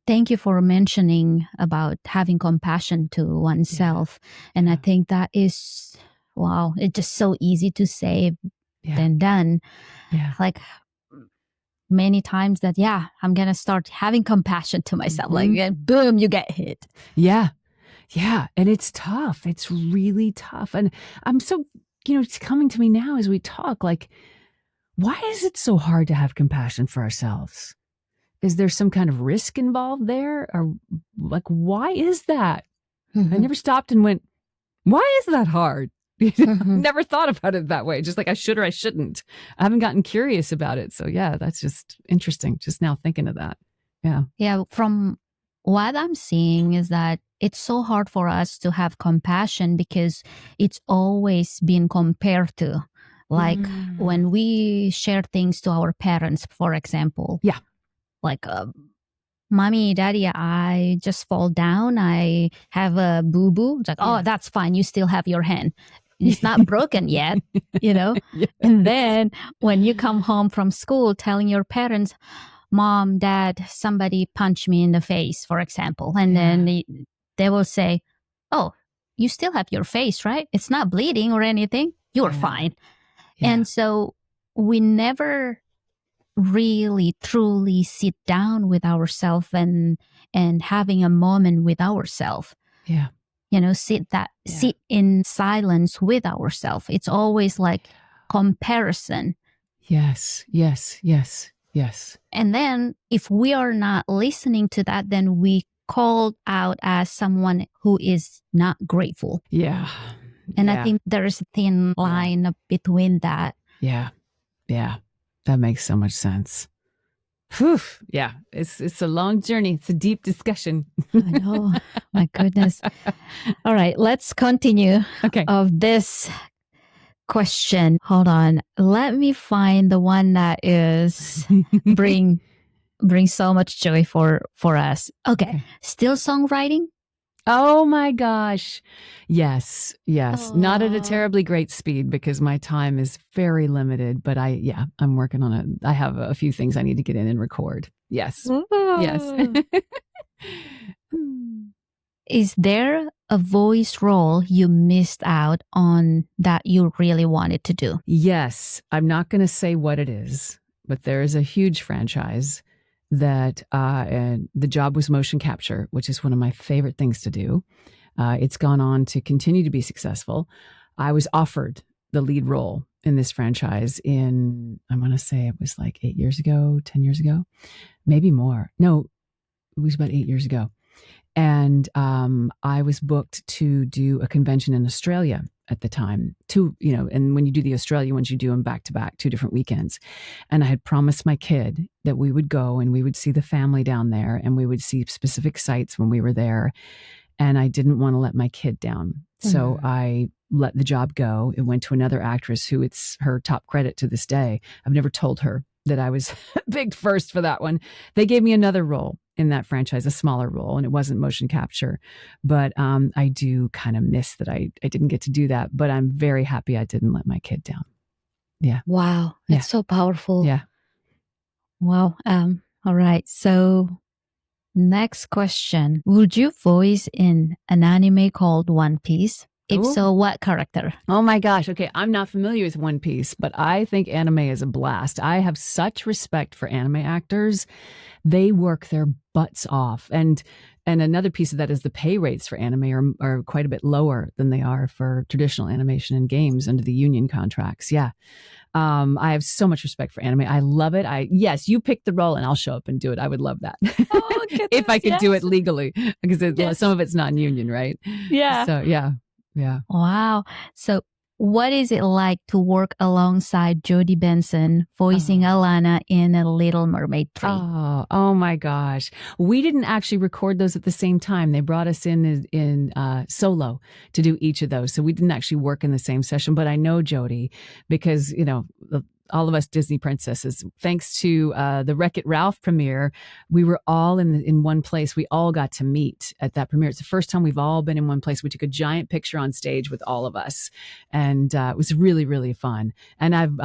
Thank you for mentioning about having compassion to oneself. And I think that is, wow, it's just so easy to say than done. Yeah. Many times that, I'm going to start having compassion to myself. Boom, you get hit. Yeah. Yeah. And it's tough. It's really tough. And I'm so, it's coming to me now as we talk, why is it so hard to have compassion for ourselves? Is there some kind of risk involved there? Or why is that? I never stopped and went, why is that hard? Never thought about it that way. Just I should or I shouldn't. I haven't gotten curious about it. So that's just interesting. Just now thinking of that. Yeah. Yeah. From what I'm seeing is that it's so hard for us to have compassion because it's always been compared to. When we share things to our parents, for example. Yeah. Mommy, Daddy, I just fall down. I have a boo-boo. It's oh, that's fine. You still have your hand. It's not broken yet, Yes. And then when you come home from school telling your parents, Mom, Dad, somebody punched me in the face, for example. And then they will say, oh, you still have your face, right? It's not bleeding or anything. You're fine. Yeah. And so we never really truly sit down with ourselves and having a moment with ourselves. Yeah. Sit in silence with ourselves. It's always comparison. Yes. And then if we are not listening to that, then we call out as someone who is not grateful. Yeah. And I think there's a thin line between that. Yeah. That makes so much sense. Whew. Yeah, it's a long journey. It's a deep discussion. I know. My goodness. All right, let's continue of this question. Hold on. Let me find the one that is bring so much joy for us. Okay. Still songwriting? Oh my gosh. Yes. Aww. Not at a terribly great speed because my time is very limited, but I'm working on it. I have a few things I need to get in and record. Yes. Ooh. Yes. Is there a voice role you missed out on that you really wanted to do? Yes. I'm not going to say what it is, but there is a huge franchise that and the job was motion capture, which is one of my favorite things to do. It's gone on to continue to be successful. I was offered the lead role in this franchise I'm going to say it was 8 years ago, 10 years ago, maybe more. No, it was about 8 years ago. And I was booked to do a convention in Australia at the time. And when you do the Australia ones, you do them back to back, 2 different weekends. And I had promised my kid that we would go and we would see the family down there and we would see specific sites when we were there. and I didn't want to let my kid down. So I let the job go. It went to another actress who it's her top credit to this day. I've never told her that I was picked first for that one. They gave me another role in that franchise, a smaller role, and it wasn't motion capture. But I do kind of miss that I didn't get to do that. But I'm very happy I didn't let my kid down. Yeah. Wow, that's so powerful. Yeah. Wow. All right. So next question. Would you voice in an anime called One Piece? If so, what character? Oh my gosh. Okay. I'm not familiar with One Piece, but I think anime is a blast. I have such respect for anime actors. They work their butts off. And another piece of that is the pay rates for anime are quite a bit lower than they are for traditional animation and games under the union contracts. Yeah. I have so much respect for anime. I love it. Yes, you pick the role and I'll show up and do it. I would love that. Oh, goodness, if I could do it legally, because some of it's non-union, right? Yeah. So yeah. Wow. So what is it like to work alongside Jodie Benson voicing Alana in A Little Mermaid 3? Oh my gosh. We didn't actually record those at the same time. They brought us in solo to do each of those. So we didn't actually work in the same session, but I know Jodie because, all of us Disney princesses, thanks to the Wreck-It Ralph premiere, we were all in one place. We all got to meet at that premiere. It's the first time we've all been in one place. We took a giant picture on stage with all of us, and it was really, really fun. And I've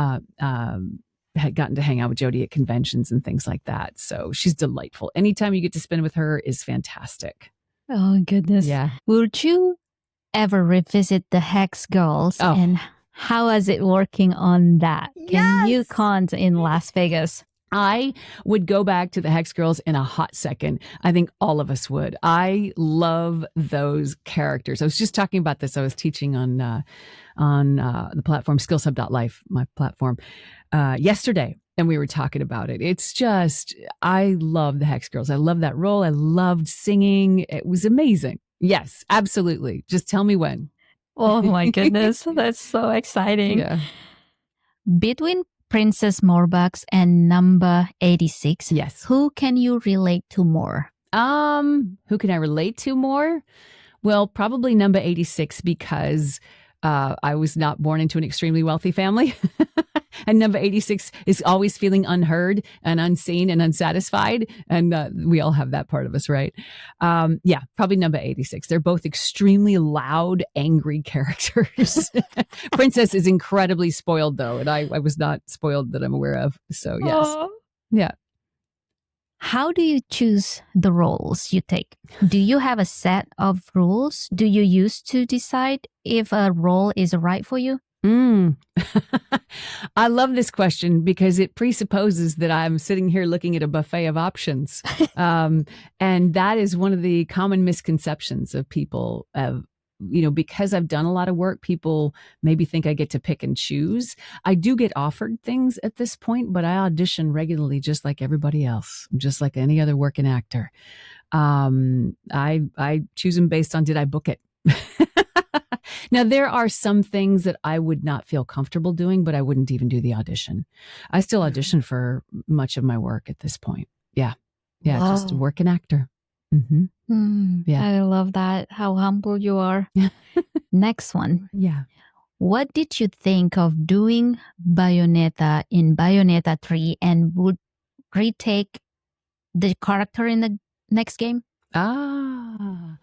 had gotten to hang out with Jodie at conventions and things like that. So she's delightful. Anytime you get to spend with her is fantastic. Oh, goodness. Yeah. Would you ever revisit the Hex Girls? And how is it working on that? Can you con in Las Vegas? I would go back to the Hex Girls in a hot second. I think all of us would. I love those characters. I was just talking about this. I was teaching on the platform skillshub.life, my platform, yesterday, and we were talking about it. It's just, I love the Hex Girls. I love that role. I loved singing. It was amazing. Yes, absolutely. Just tell me when. Oh my goodness, that's so exciting. Yeah. Between Princess Morbucks and number 86, yes, who can you relate to more? Who can I relate to more? Well, probably number 86 because I was not born into an extremely wealthy family. And number 86 is always feeling unheard and unseen and unsatisfied. And we all have that part of us, right? Yeah, probably number 86. They're both extremely loud, angry characters. Princess is incredibly spoiled, though. And I was not spoiled that I'm aware of. So, yes. Aww. Yeah. How do you choose the roles you take? Do you have a set of rules? Do you use to decide if a role is right for you? I love this question because it presupposes that I'm sitting here looking at a buffet of options. And that is one of the common misconceptions of people. Because I've done a lot of work, people maybe think I get to pick and choose. I do get offered things at this point, but I audition regularly just like everybody else, just like any other working actor. I choose them based on, did I book it? Now, there are some things that I would not feel comfortable doing, but I wouldn't even do the audition. I still audition for much of my work at this point. Yeah. Yeah. Wow. Just a working actor. Mm-hmm. Yeah. I love that. How humble you are. Next one. Yeah. What did you think of doing Bayonetta in Bayonetta 3 and would retake the character in the next game? I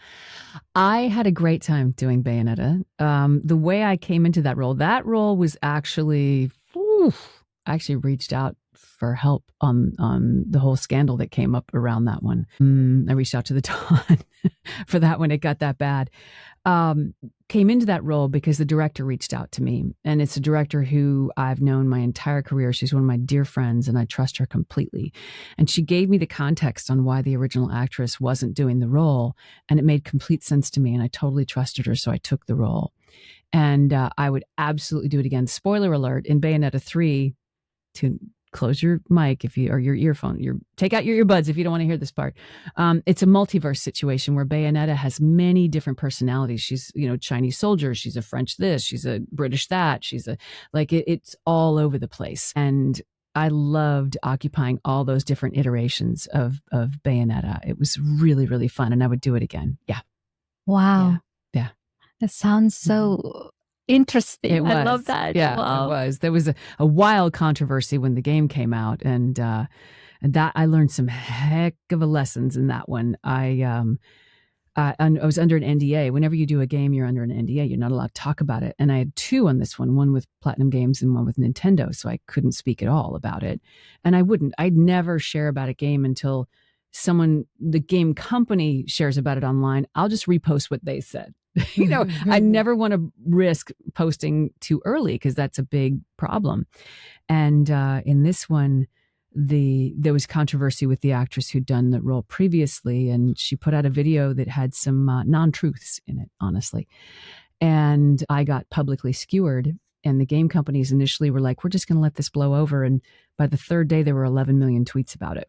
had a great time doing Bayonetta. The way I came into that role was actually, I actually reached out for help on the whole scandal that came up around that one. I reached out to the Dawn for that when it got that bad. Came into that role because the director reached out to me, and it's a director who I've known my entire career. She's one of my dear friends, and I trust her completely. And she gave me the context on why the original actress wasn't doing the role, and it made complete sense to me, and I totally trusted her, so I took the role. And I would absolutely do it again. Spoiler alert, in Bayonetta 3, to close your mic or your earphone, take out your earbuds if you don't want to hear this part. It's a multiverse situation where Bayonetta has many different personalities. She's, Chinese soldier. She's a French this. She's a British that. It's all over the place. And I loved occupying all those different iterations of Bayonetta. It was really, really fun. And I would do it again. Yeah. Wow. Yeah. That sounds so interesting. It was. I love that. Yeah, Wow. it was. There was a wild controversy when the game came out, and that I learned some heck of a lessons in that one. I was under an NDA. Whenever you do a game, you're under an NDA. You're not allowed to talk about it. And I had two on this one with Platinum Games and one with Nintendo. So I couldn't speak at all about it. And I'd never share about a game until the game company shares about it online. I'll just repost what they said. I never want to risk posting too early because that's a big problem. And in this one, there was controversy with the actress who'd done the role previously, and she put out a video that had some non-truths in it, honestly. And I got publicly skewered, and the game companies initially were like, we're just going to let this blow over. And by the third day, there were 11 million tweets about it.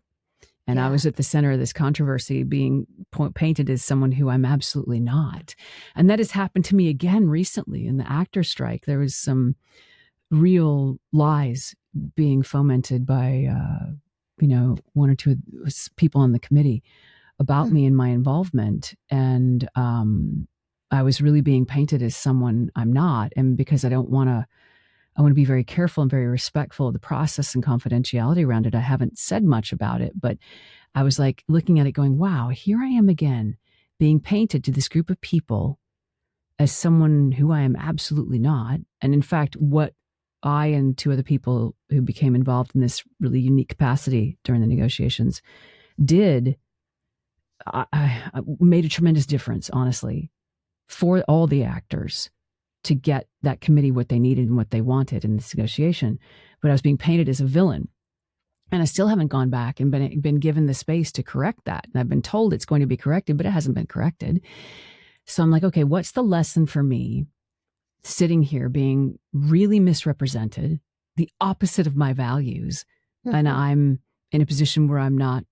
And I was at the center of this controversy, being painted as someone who I'm absolutely not. And that has happened to me again recently in the actor strike. There was some real lies being fomented by, one or two people on the committee about me and my involvement. And I was really being painted as someone I'm not. And because I want to be very careful and very respectful of the process and confidentiality around it, I haven't said much about it. But I was like looking at it going, wow, here I am again, being painted to this group of people as someone who I am absolutely not. And in fact, what I and two other people who became involved in this really unique capacity during the negotiations did, I made a tremendous difference, honestly, for all the actors to get that committee what they needed and what they wanted in this negotiation. But I was being painted as a villain. And I still haven't gone back and been given the space to correct that. And I've been told it's going to be corrected, but it hasn't been corrected. So I'm like, okay, what's the lesson for me sitting here being really misrepresented, the opposite of my values, and I'm in a position where I'm not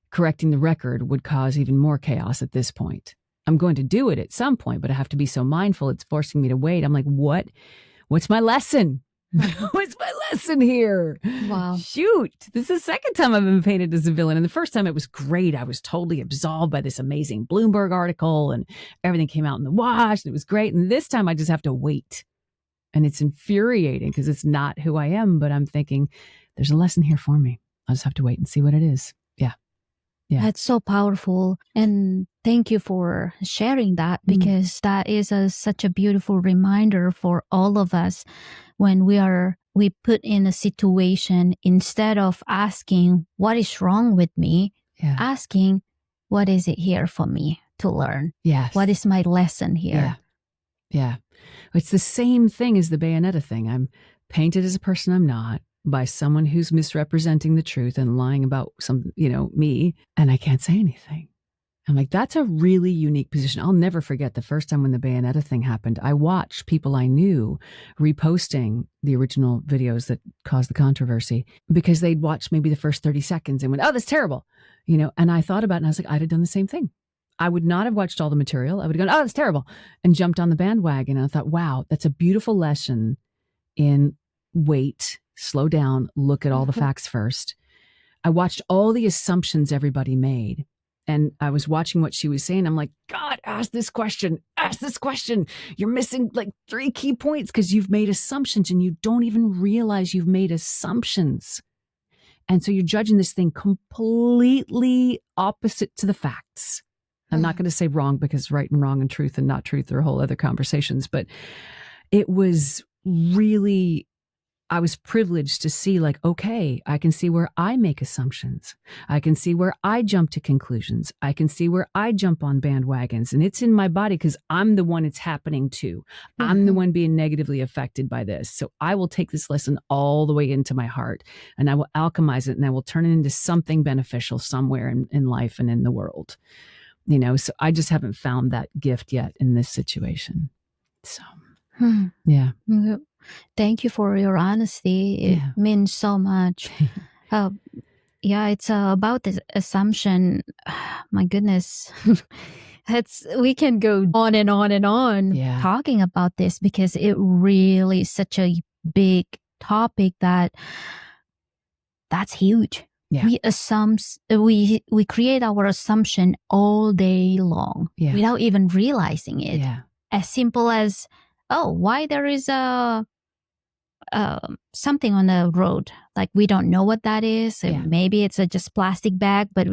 correcting the record would cause even more chaos at this point. I'm going to do it at some point, but I have to be so mindful. It's forcing me to wait. I'm like, what's my lesson? What's my lesson here? Wow. Shoot. This is the second time I've been painted as a villain. And the first time it was great. I was totally absolved by this amazing Bloomberg article and everything came out in the wash. And it was great. And this time I just have to wait. And it's infuriating because it's not who I am. But I'm thinking there's a lesson here for me. I'll just have to wait and see what it is. Yeah. That's so powerful. And thank you for sharing that, because that is such a beautiful reminder for all of us when we put in a situation, instead of asking what is wrong with me, asking what is it here for me to learn? Yes. What is my lesson here? Yeah. It's the same thing as the Bayonetta thing. I'm painted as a person I'm not by someone who's misrepresenting the truth and lying about me, and I can't say anything. I'm like, that's a really unique position. I'll never forget the first time when the Bayonetta thing happened. I watched people I knew reposting the original videos that caused the controversy because they'd watched maybe the first 30 seconds and went, oh, that's terrible. And I thought about it and I was like, I'd have done the same thing. I would not have watched all the material. I would have gone, oh, that's terrible, and jumped on the bandwagon. And I thought, wow, that's a beautiful lesson in wait, slow down, look at all the facts first. I watched all the assumptions everybody made. And I was watching what she was saying. I'm like, God, ask this question. You're missing like 3 key points because you've made assumptions and you don't even realize you've made assumptions. And so you're judging this thing completely opposite to the facts. I'm not going to say wrong because right and wrong and truth and not truth are whole other conversations. But it was really, I was privileged to see like, okay, I can see where I make assumptions. I can see where I jump to conclusions. I can see where I jump on bandwagons, and it's in my body because I'm the one it's happening to. I'm the one being negatively affected by this. So I will take this lesson all the way into my heart and I will alchemize it and I will turn it into something beneficial somewhere in life and in the world. So I just haven't found that gift yet in this situation. So, yeah. Thank you for your honesty. It means so much. It's about this assumption. My goodness. We can go on and on and on talking about this because it really is such a big topic that's huge. Yeah. we create our assumption all day long Yeah. without even realizing it. Yeah. As simple as, oh, why there is something on the road, like we don't know what that is. Yeah. Maybe it's a just plastic bag, but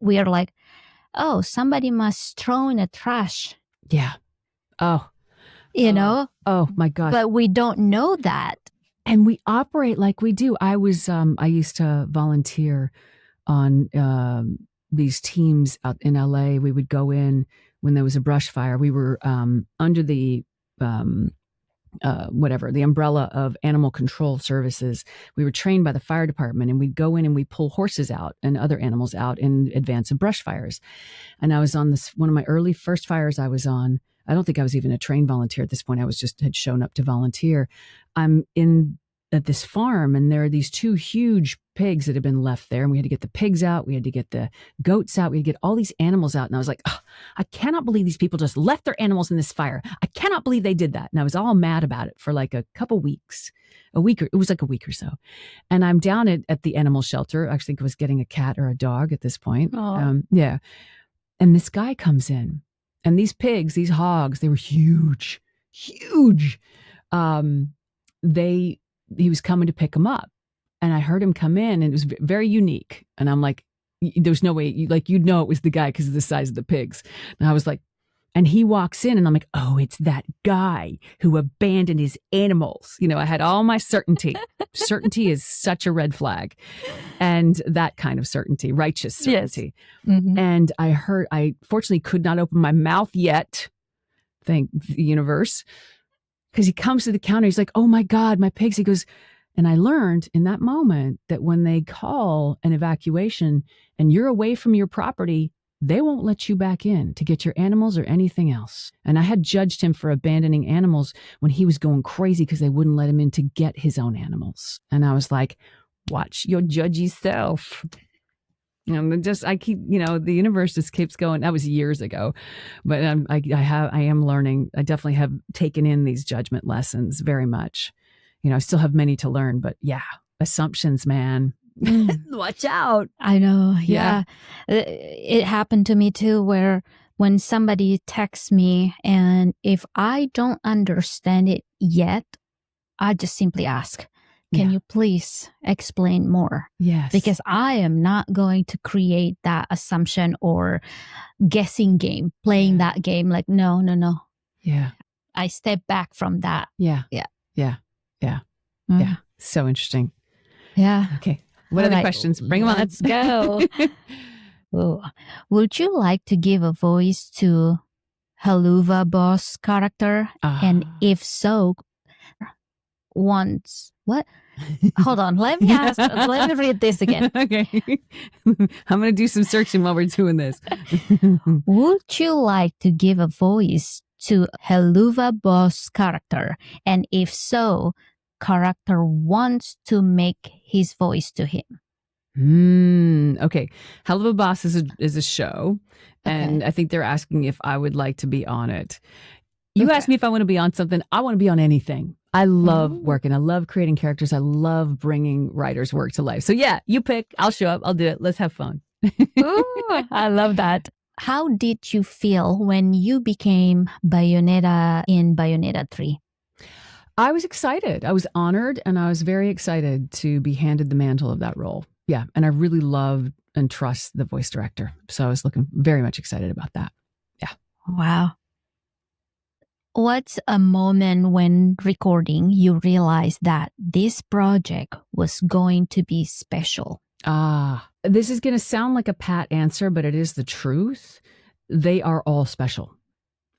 we are like, oh, somebody must throw in the trash. Yeah. Oh, you know. Oh my gosh. But we don't know that. And we operate like we do. I used to volunteer on these teams out in LA. We would go in when there was a brush fire. We were under the the umbrella of animal control services. We were trained by the fire department, and we'd go in and we'd pull horses out and other animals out in advance of brush fires. And I was on one of my early first fires I was on. I don't think I was even a trained volunteer at this point. I had shown up to volunteer. I'm at this farm, and there are these two huge pigs that had been left there, and we had to get the pigs out. We had to get the goats out. We had to get all these animals out. And I was like, oh, I cannot believe these people just left their animals in this fire. I cannot believe they did that. And I was all mad about it for like a couple weeks, it was like a week or so. And I'm down at the animal shelter. I actually think I was getting a cat or a dog at this point. Yeah. And this guy comes in, and these pigs, these hogs, they were huge. He was coming to pick them up, and I heard him come in, and it was very unique. And I'm like, there's no way you'd know it was the guy because of the size of the pigs. And I was like, and he walks in, and I'm like, oh, it's that guy who abandoned his animals. I had all my certainty. Certainty is such a red flag. And that kind of certainty, righteous certainty. Yes. Mm-hmm. And I fortunately could not open my mouth yet. Thank the universe. Because he comes to the counter, he's like, oh my God, my pigs. He goes, and I learned in that moment that when they call an evacuation and you're away from your property, they won't let you back in to get your animals or anything else. And I had judged him for abandoning animals when he was going crazy because they wouldn't let him in to get his own animals. And I was like, watch your judgy self. I keep, the universe just keeps going. That was years ago, but I am learning. I definitely have taken in these judgment lessons very much. I still have many to learn, but yeah, assumptions, man. Watch out. I know. Yeah. It happened to me too, where when somebody texts me, and if I don't understand it yet, I just simply ask, can you please explain more? Yes. Because I am not going to create that assumption or guessing game, playing that game. Like, no. Yeah. I step back from that. Yeah. So interesting. Yeah. Okay. What other questions? Bring them on. Let's go. Would you like to give a voice to Haluva Boss character? And if so, what? Hold on. Let me read this again. Okay. I'm going to do some searching while we're doing this. Would you like to give a voice to Haluva Boss character? And if so, character wants to make his voice to him. Okay. Haluva Boss is a show, and I think they're asking if I would like to be on it. You asked me if I want to be on something. I want to be on anything. I love working. I love creating characters. I love bringing writers' work to life. So yeah, you pick. I'll show up. I'll do it. Let's have fun. Ooh, I love that. How did you feel when you became Bayonetta in Bayonetta 3? I was excited. I was honored, and I was very excited to be handed the mantle of that role. Yeah, and I really love and trust the voice director. So I was very much excited about that. Yeah. Wow. What's a moment when recording you realized that this project was going to be special? This is going to sound like a pat answer, but it is the truth. They are all special,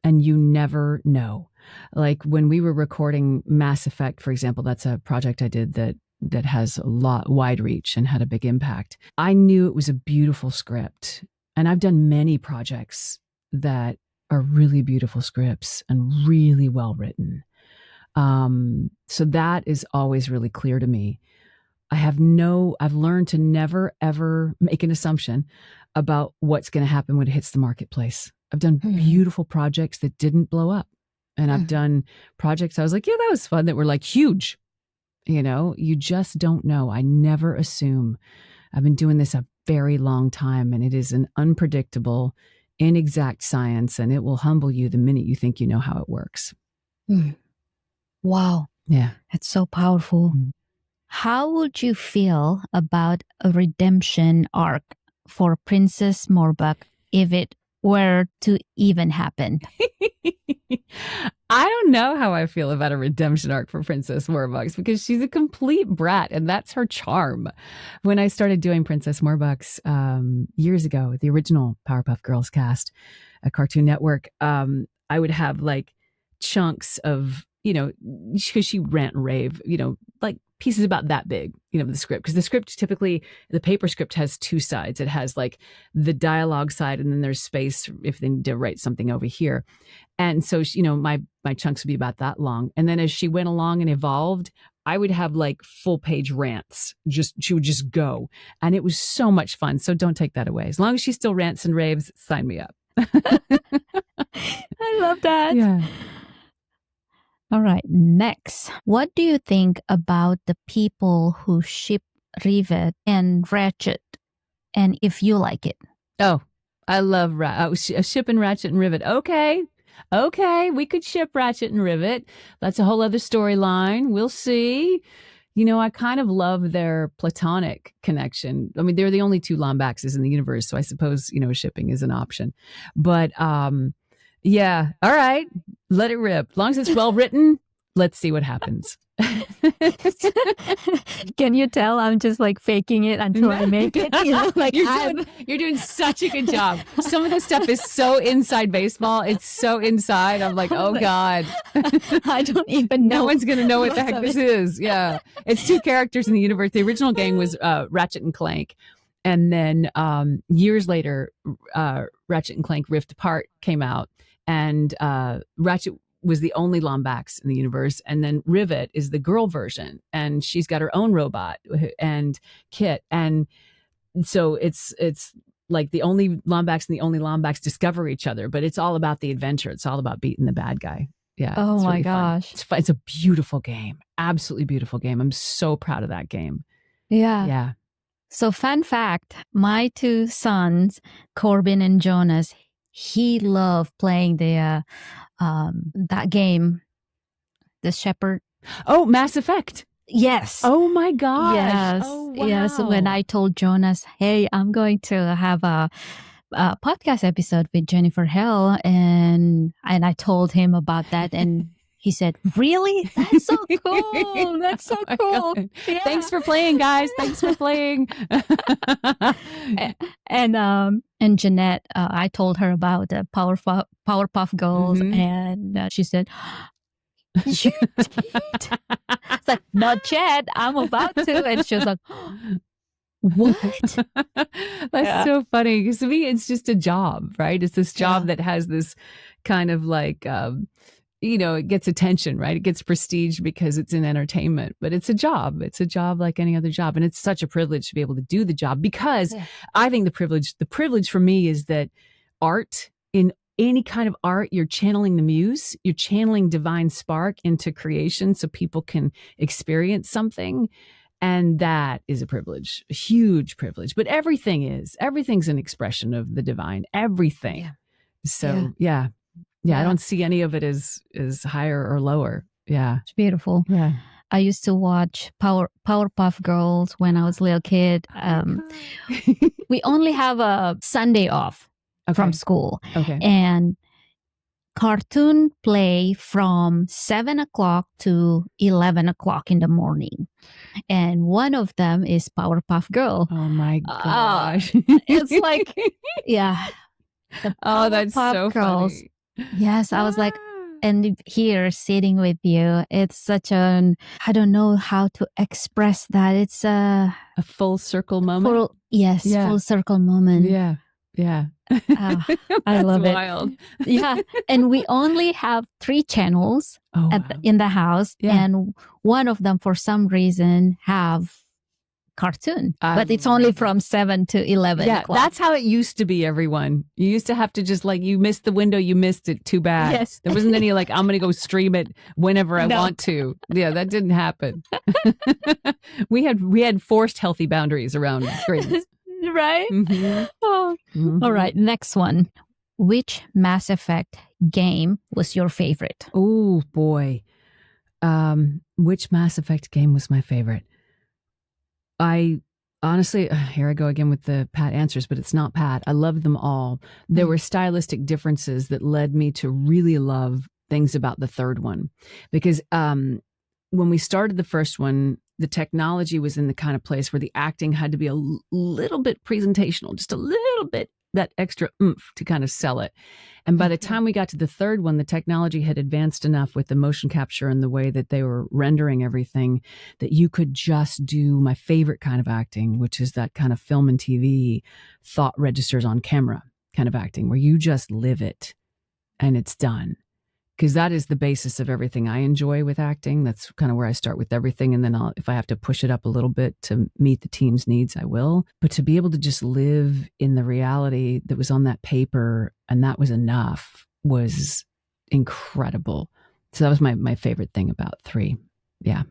and you never know. Like when we were recording Mass Effect, for example, that's a project I did that has a lot wide reach and had a big impact. I knew it was a beautiful script, and I've done many projects that are really beautiful scripts and really well written. So that is always really clear to me. I've learned to never, ever make an assumption about what's going to happen when it hits the marketplace. I've done beautiful projects that didn't blow up. And I've done projects I was like, yeah, that was fun, that were like huge. You just don't know. I never assume I've been doing this a very long time, and it is an unpredictable, inexact science, and it will humble you the minute you think you know how it works. Wow. Yeah. That's so powerful. How would you feel about a redemption arc for Princess Morbok if it were to even happen? I don't know how I feel about a redemption arc for Princess Morbucks because she's a complete brat, and that's her charm. When I started doing Princess Morbucks years ago, the original Powerpuff Girls cast, a Cartoon Network, I would have like chunks of, because she rant and rave, like pieces about that big, the script. Because the script typically, the paper script has two sides. It has like the dialogue side, and then there's space if they need to write something over here. And so, my chunks would be about that long. And then as she went along and evolved, I would have like full page rants. She would just go. And it was so much fun. So don't take that away. As long as she still rants and raves, sign me up. I love that. Yeah. All right. Next, what do you think about the people who ship Rivet and Ratchet? And if you like it? Oh, I love shipping Ratchet and Rivet. Okay, we could ship Ratchet and Rivet. That's a whole other storyline. We'll see. I kind of love their platonic connection. I mean, they're the only two Lombaxes in the universe, so I suppose, shipping is an option. But yeah, all right, let it rip. As long as it's well written, let's see what happens. Can you tell I'm just like faking it until I make it? Like you're doing such a good job. Some of the stuff is so inside baseball. It's so inside. I'm like, oh God. I don't even know. No one's going to know what the heck this is. Yeah. It's two characters in the universe. The original game was Ratchet and Clank. And then years later, Ratchet and Clank Rift Apart came out. And Ratchet was the only Lombax in the universe. And then Rivet is the girl version. And she's got her own robot and Kit. And so it's like the only Lombax and the only Lombax discover each other. But it's all about the adventure. It's all about beating the bad guy. Yeah. Oh my really gosh. Fun. It's fun. It's a beautiful game. Absolutely beautiful game. I'm so proud of that game. Yeah. Yeah. So fun fact, my two sons, Corbin and Jonas, he loved playing that game, the Shepherd. Oh, Mass Effect. Yes. Oh my gosh. Yes. Oh, wow. Yes. When I told Jonas, hey, I'm going to have a podcast episode with Jennifer Hale, and I told him about that, and he said, really? That's so cool. That's so cool. Yeah. Thanks for playing, guys. Thanks for playing. And Jeanette, I told her about the Powerpuff Girls, and she said, you did? It's like, not yet. I'm about to. And she was like, what? That's so funny. Because to me, it's just a job, right? It's this job that has this kind of like, it gets attention, right? It gets prestige because it's in entertainment, but it's a job. It's a job like any other job. And it's such a privilege to be able to do the job because I think the privilege for me is that art, in any kind of art, you're channeling the muse, you're channeling divine spark into creation so people can experience something. And that is a privilege, a huge privilege. But everything's an expression of the divine, everything. Yeah. So yeah, I don't see any of it as higher or lower. Yeah. It's beautiful. Yeah. I used to watch Powerpuff Girls when I was a little kid. We only have a Sunday off from school. Okay. And cartoon play from 7 o'clock to 11 o'clock in the morning. And one of them is Powerpuff Girl. Oh my gosh. It's like, yeah. That's so Girls. funny. Yes, I was like, and here sitting with you, it's such I don't know how to express that. It's a full circle moment. Full circle moment. Yeah. Yeah. I love it. Wild. Yeah. And we only have 3 channels in the house. Yeah. And one of them, for some reason, have cartoon, but it's only from 7 to 11 Yeah, o'clock. that's how it used to be, everyone. You used to have to just like, you missed the window, you missed it, too bad. Yes. There wasn't any like, I'm going to go stream it whenever I No. want to. Yeah, that didn't happen. we had forced healthy boundaries around screens. Right? Mm-hmm. Oh. Mm-hmm. All right, next one. Which Mass Effect game was your favorite? Oh, boy. Which Mass Effect game was my favorite? I honestly, here I go again with the pat answers, but it's not pat. I loved them all. There were stylistic differences that led me to really love things about the third one. Because when we started the first one, the technology was in the kind of place where the acting had to be a little bit presentational, just a little bit, that extra oomph to kind of sell it. And by the time we got to the third one, the technology had advanced enough with the motion capture and the way that they were rendering everything that you could just do my favorite kind of acting, which is that kind of film and TV thought registers on camera kind of acting, where you just live it and it's done. Because that is the basis of everything I enjoy with acting. That's kind of where I start with everything. And then if I have to push it up a little bit to meet the team's needs, I will. But to be able to just live in the reality that was on that paper and that was enough was incredible. So that was my favorite thing about 3. Yeah.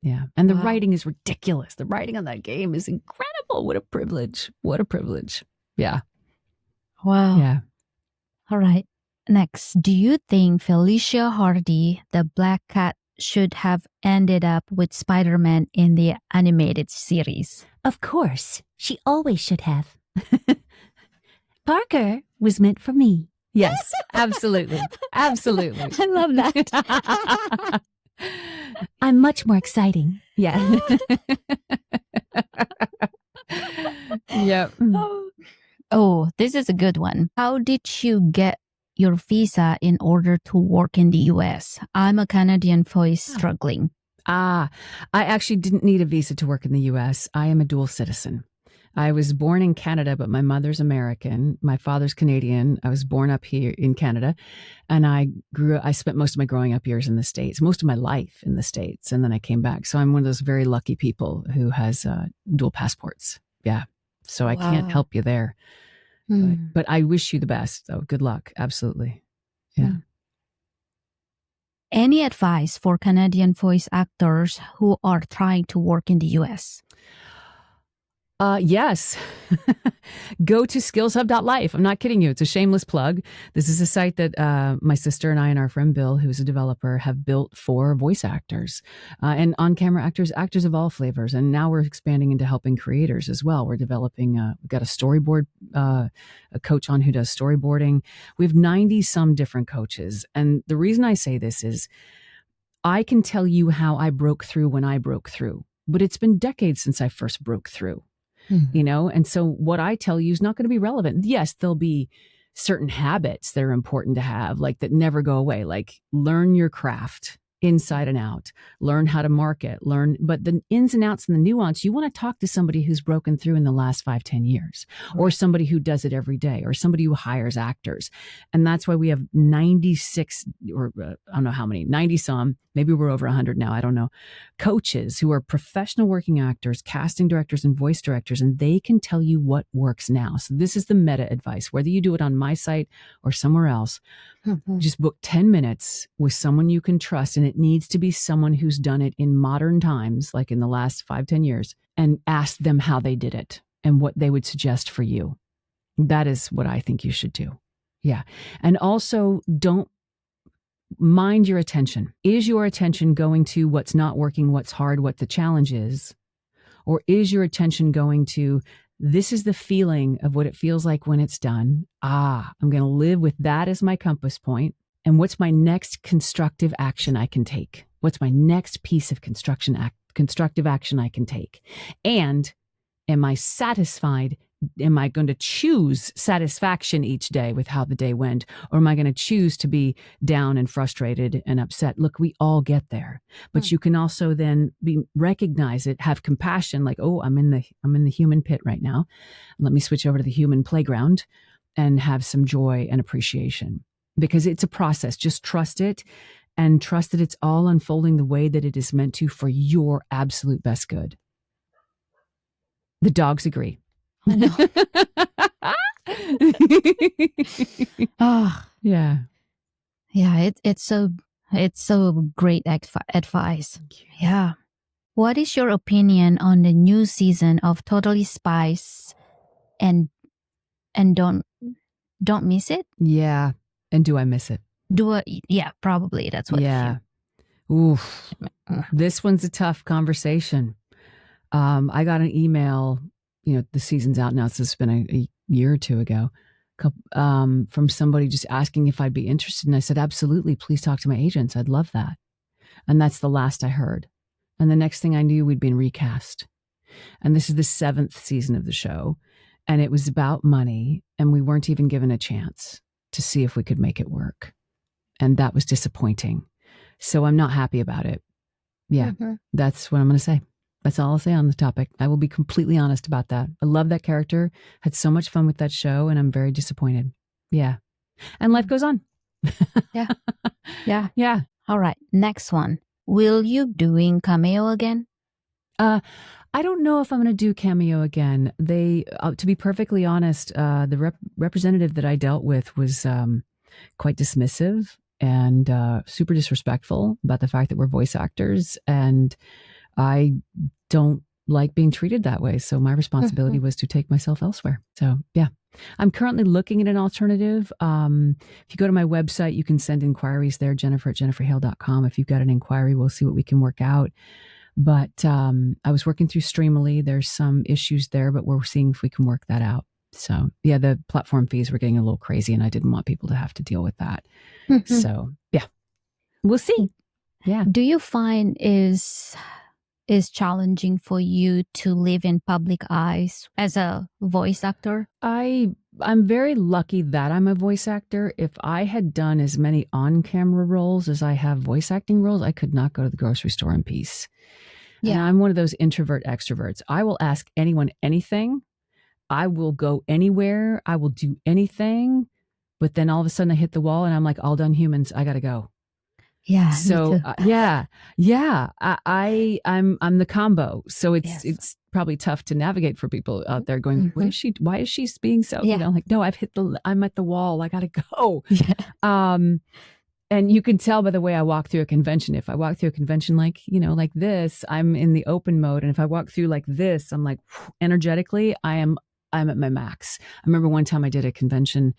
Yeah. And the writing is ridiculous. The writing on that game is incredible. What a privilege. What a privilege. Yeah. Wow. Yeah. All right. Next, do you think Felicia Hardy, the Black Cat, should have ended up with Spider-Man in the animated series? Of course. She always should have. Parker was meant for me. Yes, absolutely. Absolutely. I love that. I'm much more exciting. Yeah. Yep. Oh, this is a good one. How did you get your visa in order to work in the US? I'm a Canadian voice struggling. I actually didn't need a visa to work in the US. I am a dual citizen. I was born in Canada, but my mother's American. My father's Canadian. I was born up here in Canada, and I spent most of my growing up years in the States, most of my life in the States, and then I came back. So I'm one of those very lucky people who has dual passports. Yeah. So I can't help you there. But I wish you the best, though. Good luck. Absolutely. Yeah. Any advice for Canadian voice actors who are trying to work in the US? Yes. Go to skillshub.life. I'm not kidding you. It's a shameless plug. This is a site that my sister and I and our friend Bill, who's a developer, have built for voice actors and on-camera actors of all flavors. And now we're expanding into helping creators as well. We're developing, we've got a storyboard, a coach on who does storyboarding. We have 90 some different coaches. And the reason I say this is I can tell you how I broke through when I broke through, but it's been decades since I first broke through. You know, and so what I tell you is not going to be relevant. Yes, there'll be certain habits that are important to have, like that never go away, like learn your craft inside and out, learn how to market, but the ins and outs and the nuance, you want to talk to somebody who's broken through in the last 5-10 years, or somebody who does it every day, or somebody who hires actors. And that's why we have 96, or I don't know how many, 90 some, maybe we're over 100 now, I don't know, coaches who are professional working actors, casting directors, and voice directors, and they can tell you what works now. So this is the meta advice, whether you do it on my site or somewhere else. Just book 10 minutes with someone you can trust, and it needs to be someone who's done it in modern times, like in the last 5-10 years, and ask them how they did it and what they would suggest for you. That is what I think you should do. Yeah. And also, don't mind your attention. Is your attention going to what's not working, what's hard, what the challenge is? Or is your attention going to, this is the feeling of what it feels like when it's done. I'm going to live with that as my compass point. And what's my next constructive action I can take? What's my next piece of constructive action I can take? And am I satisfied? Am I going to choose satisfaction each day with how the day went? Or am I going to choose to be down and frustrated and upset? Look, we all get there, but you can also then recognize it, have compassion, like, oh, I'm in the human pit right now. Let me switch over to the human playground and have some joy and appreciation, because it's a process. Just trust it, and trust that it's all unfolding the way that it is meant to for your absolute best good. The dogs agree. Oh, no. Oh, Yeah. yeah. It's so great advice. Yeah. What is your opinion on the new season of Totally Spies and don't miss it? Yeah. And do I miss it? Yeah, probably that's what. Yeah. Oof. This one's a tough conversation. I got an email, the season's out now, so it's been a year or two ago, from somebody just asking if I'd be interested. And I said, absolutely, please talk to my agents. I'd love that. And that's the last I heard. And the next thing I knew, we'd been recast. And this is the 7th season of the show. And it was about money. And we weren't even given a chance to see if we could make it work. And that was disappointing. So I'm not happy about it. Yeah, That's what I'm going to say. That's all I'll say on the topic. I will be completely honest about that. I love that character, had so much fun with that show, and I'm very disappointed. Yeah. And life goes on. Yeah. Yeah. Yeah. All right. Next one. Will you doing cameo again? I don't know if I'm going to do cameo again. They, to be perfectly honest, the representative that I dealt with was quite dismissive and super disrespectful about the fact that we're voice actors. And I don't like being treated that way. So my responsibility was to take myself elsewhere. So yeah, I'm currently looking at an alternative. If you go to my website, you can send inquiries there, Jennifer@jenniferhale.com. If you've got an inquiry, we'll see what we can work out. But I was working through Streamily. There's some issues there, but we're seeing if we can work that out. So yeah, the platform fees were getting a little crazy and I didn't want people to have to deal with that. So yeah, we'll see. Yeah. Do you find is challenging for you to live in public eyes as a voice actor? I'm very lucky that I'm a voice actor. If I had done as many on-camera roles as I have voice acting roles, I could not go to the grocery store in peace. Yeah. And I'm one of those introvert extroverts. I will ask anyone anything. I will go anywhere. I will do anything. But then all of a sudden I hit the wall and I'm like, all done humans, I got to go. Yeah. So yeah. I'm the combo. So it's probably tough to navigate for people out there going, why is she being so, like, no, I'm at the wall. I got to go. Yeah. And you can tell by the way I walk through a convention. If I walk through a convention like this, I'm in the open mode. And if I walk through like this, I'm like, energetically, I'm at my max. I remember one time I did a convention.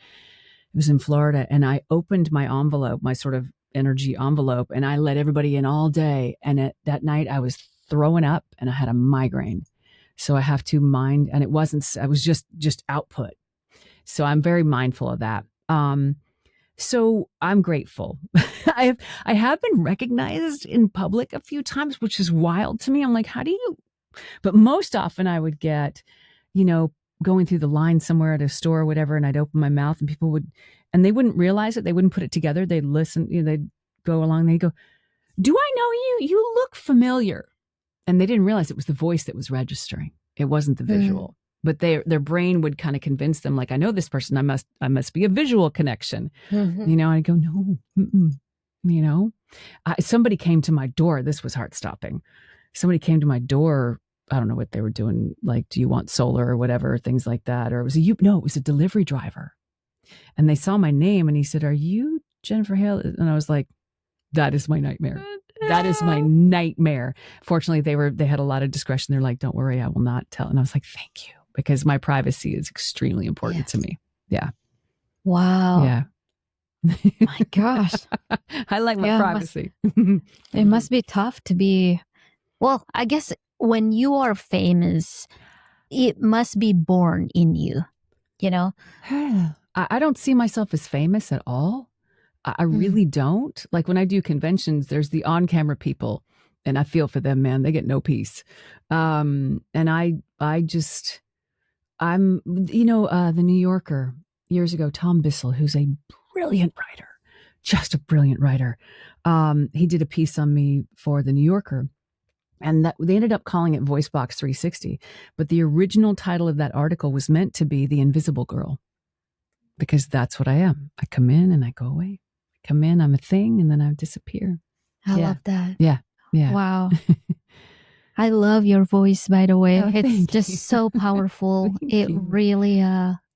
It was in Florida, and I opened my envelope, my sort of energy envelope, and I let everybody in all day. And that night I was throwing up and I had a migraine. So I have to mind, and I was just output. So I'm very mindful of that. So I'm grateful. I have been recognized in public a few times, which is wild to me. I'm like, how do you? But most often I would get, going through the line somewhere at a store or whatever, and I'd open my mouth and people and they wouldn't realize it. They wouldn't put it together. They'd listen, they'd go along. They'd go, do I know you? You look familiar. And they didn't realize it was the voice that was registering. It wasn't the visual. But their brain would kind of convince them, like, I know this person. I must be a visual connection. I go, no, somebody came to my door. This was heart stopping. Somebody came to my door. I don't know what they were doing. Like, do you want solar or whatever, things like that. Or it was a delivery driver. And they saw my name and he said, are you Jennifer Hale? And I was like, that is my nightmare. That is my nightmare. Fortunately, they had a lot of discretion. They're like, don't worry, I will not tell. And I was like, thank you, because my privacy is extremely important to me. Yeah. Wow. Yeah. My gosh. I like my privacy. It must be tough to be, well, I guess when you are famous, it must be born in you, I don't see myself as famous at all. I really don't. Like when I do conventions, there's the on-camera people, and I feel for them, man. They get no peace. And I'm, the New Yorker years ago, Tom Bissell, who's a brilliant writer, just a brilliant writer. He did a piece on me for the New Yorker, and they ended up calling it Voicebox 360. But the original title of that article was meant to be The Invisible Girl, because that's what I am. I come in and I go away. Come in, I'm a thing, and then I disappear. I love that. Yeah. Wow. I love your voice, by the way. Oh, It's thank just you. so powerful. Thank It you. really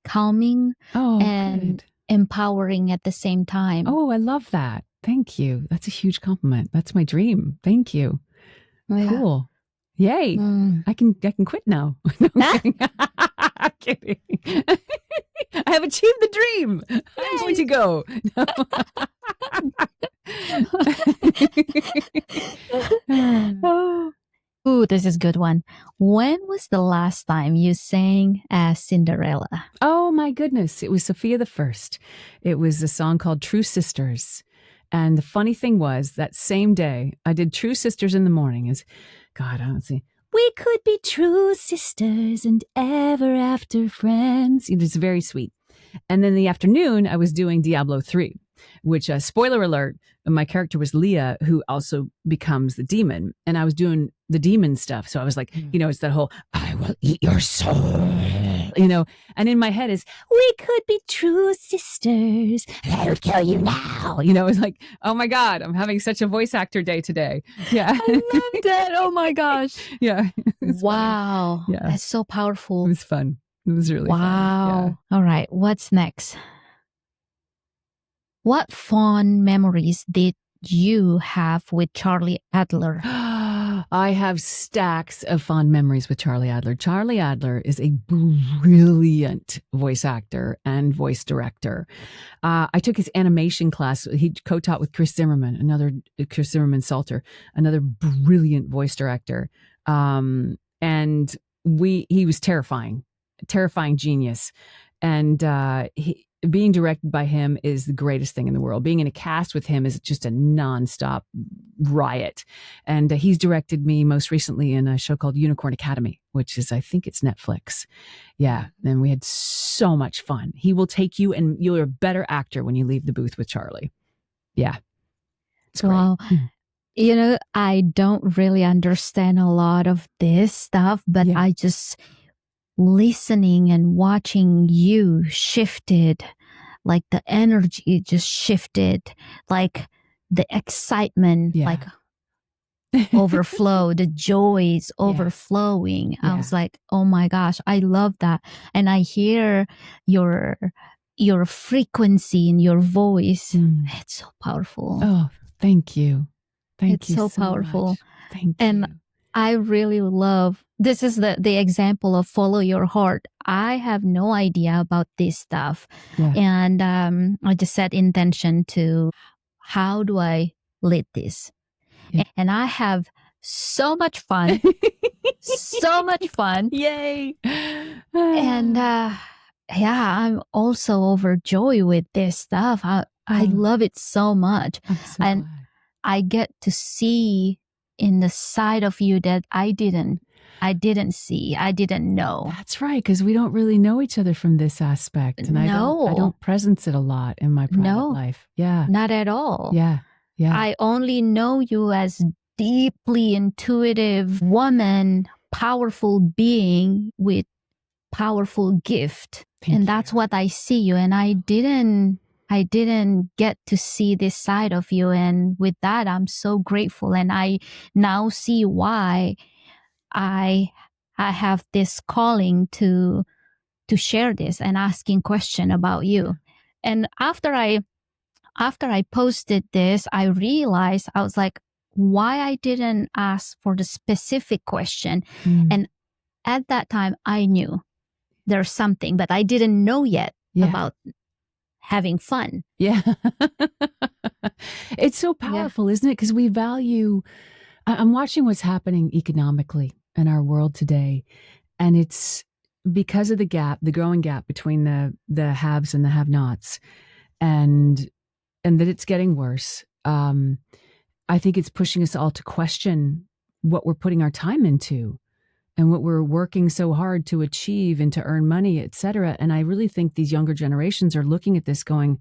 calming Oh, and good. empowering at the same time. Oh, I love that. Thank you. That's a huge compliment. That's my dream. Thank you. Yeah. Cool. Yay. Mm. I can quit now. No, I'm kidding. I'm kidding. I have achieved the dream. I'm going to go. Oh. Ooh, this is a good one. When was the last time you sang as Cinderella? Oh my goodness. It was Sophia the First. It was a song called True Sisters. And the funny thing was that same day I did True Sisters in the morning as God, I don't see. We could be true sisters and ever after friends. It was very sweet. And then in the afternoon, I was doing Diablo 3, which, spoiler alert, my character was Leah, who also becomes the demon. And I was doing the demon stuff. So I was like, it's that whole, I will eat your soul, and in my head is, we could be true sisters. I will kill you now. It's like, oh my God, I'm having such a voice actor day today. Yeah. I love that. Oh my gosh. Yeah. Wow. Yeah. That's so powerful. It was fun. It was really fun. Wow. All right. What's next? What fond memories did you have with Charlie Adler? I have stacks of fond memories with Charlie Adler. Charlie Adler is a brilliant voice actor and voice director. I took his animation class. He co-taught with Chris Zimmerman Salter, another brilliant voice director. And he was terrifying genius. And being directed by him is the greatest thing in the world. Being in a cast with him is just a nonstop riot. And he's directed me most recently in a show called Unicorn Academy, which is, I think it's Netflix. Yeah. And we had so much fun. He will take you, and you're a better actor when you leave the booth with Charlie. Yeah. It's great. Wow. I don't really understand a lot of this stuff, but Yeah. I just listening and watching you shifted, like the energy just shifted, like the excitement, Yeah. like overflow, the joy is overflowing. Yeah. I was like, oh my gosh, I love that. And I hear your frequency in your voice. It's so powerful. Oh, thank you. It's you so powerful. much. Thank And you. I really love, this is the example of follow your heart. I have no idea about this stuff. Yeah. And I just set intention to, how do I lead this? Yeah. And I have so much fun. So much fun. Yay. And I'm also overjoyed with this stuff. I love it so much. I'm so and glad. I get to see in the side of you that I didn't see, I didn't know. That's right, because we don't really know each other from this aspect. And I don't presence it a lot in my private life. Yeah. Not at all. Yeah. Yeah. I only know you as deeply intuitive woman, powerful being with powerful gift. Thank you. That's what I see you. And I didn't get to see this side of you. And with that, I'm so grateful. And I now see why I have this calling to share this and asking question about you. And after I posted this, I realized, I was like, why I didn't ask for the specific question. And at that time, I knew there's something, but I didn't know yet about having fun. Yeah. It's so powerful, isn't it? Because we value, I'm watching what's happening economically in our world today. And it's because of the growing gap between the haves and the have-nots, and that it's getting worse. I think it's pushing us all to question what we're putting our time into and what we're working so hard to achieve and to earn money, et cetera. And I really think these younger generations are looking at this going,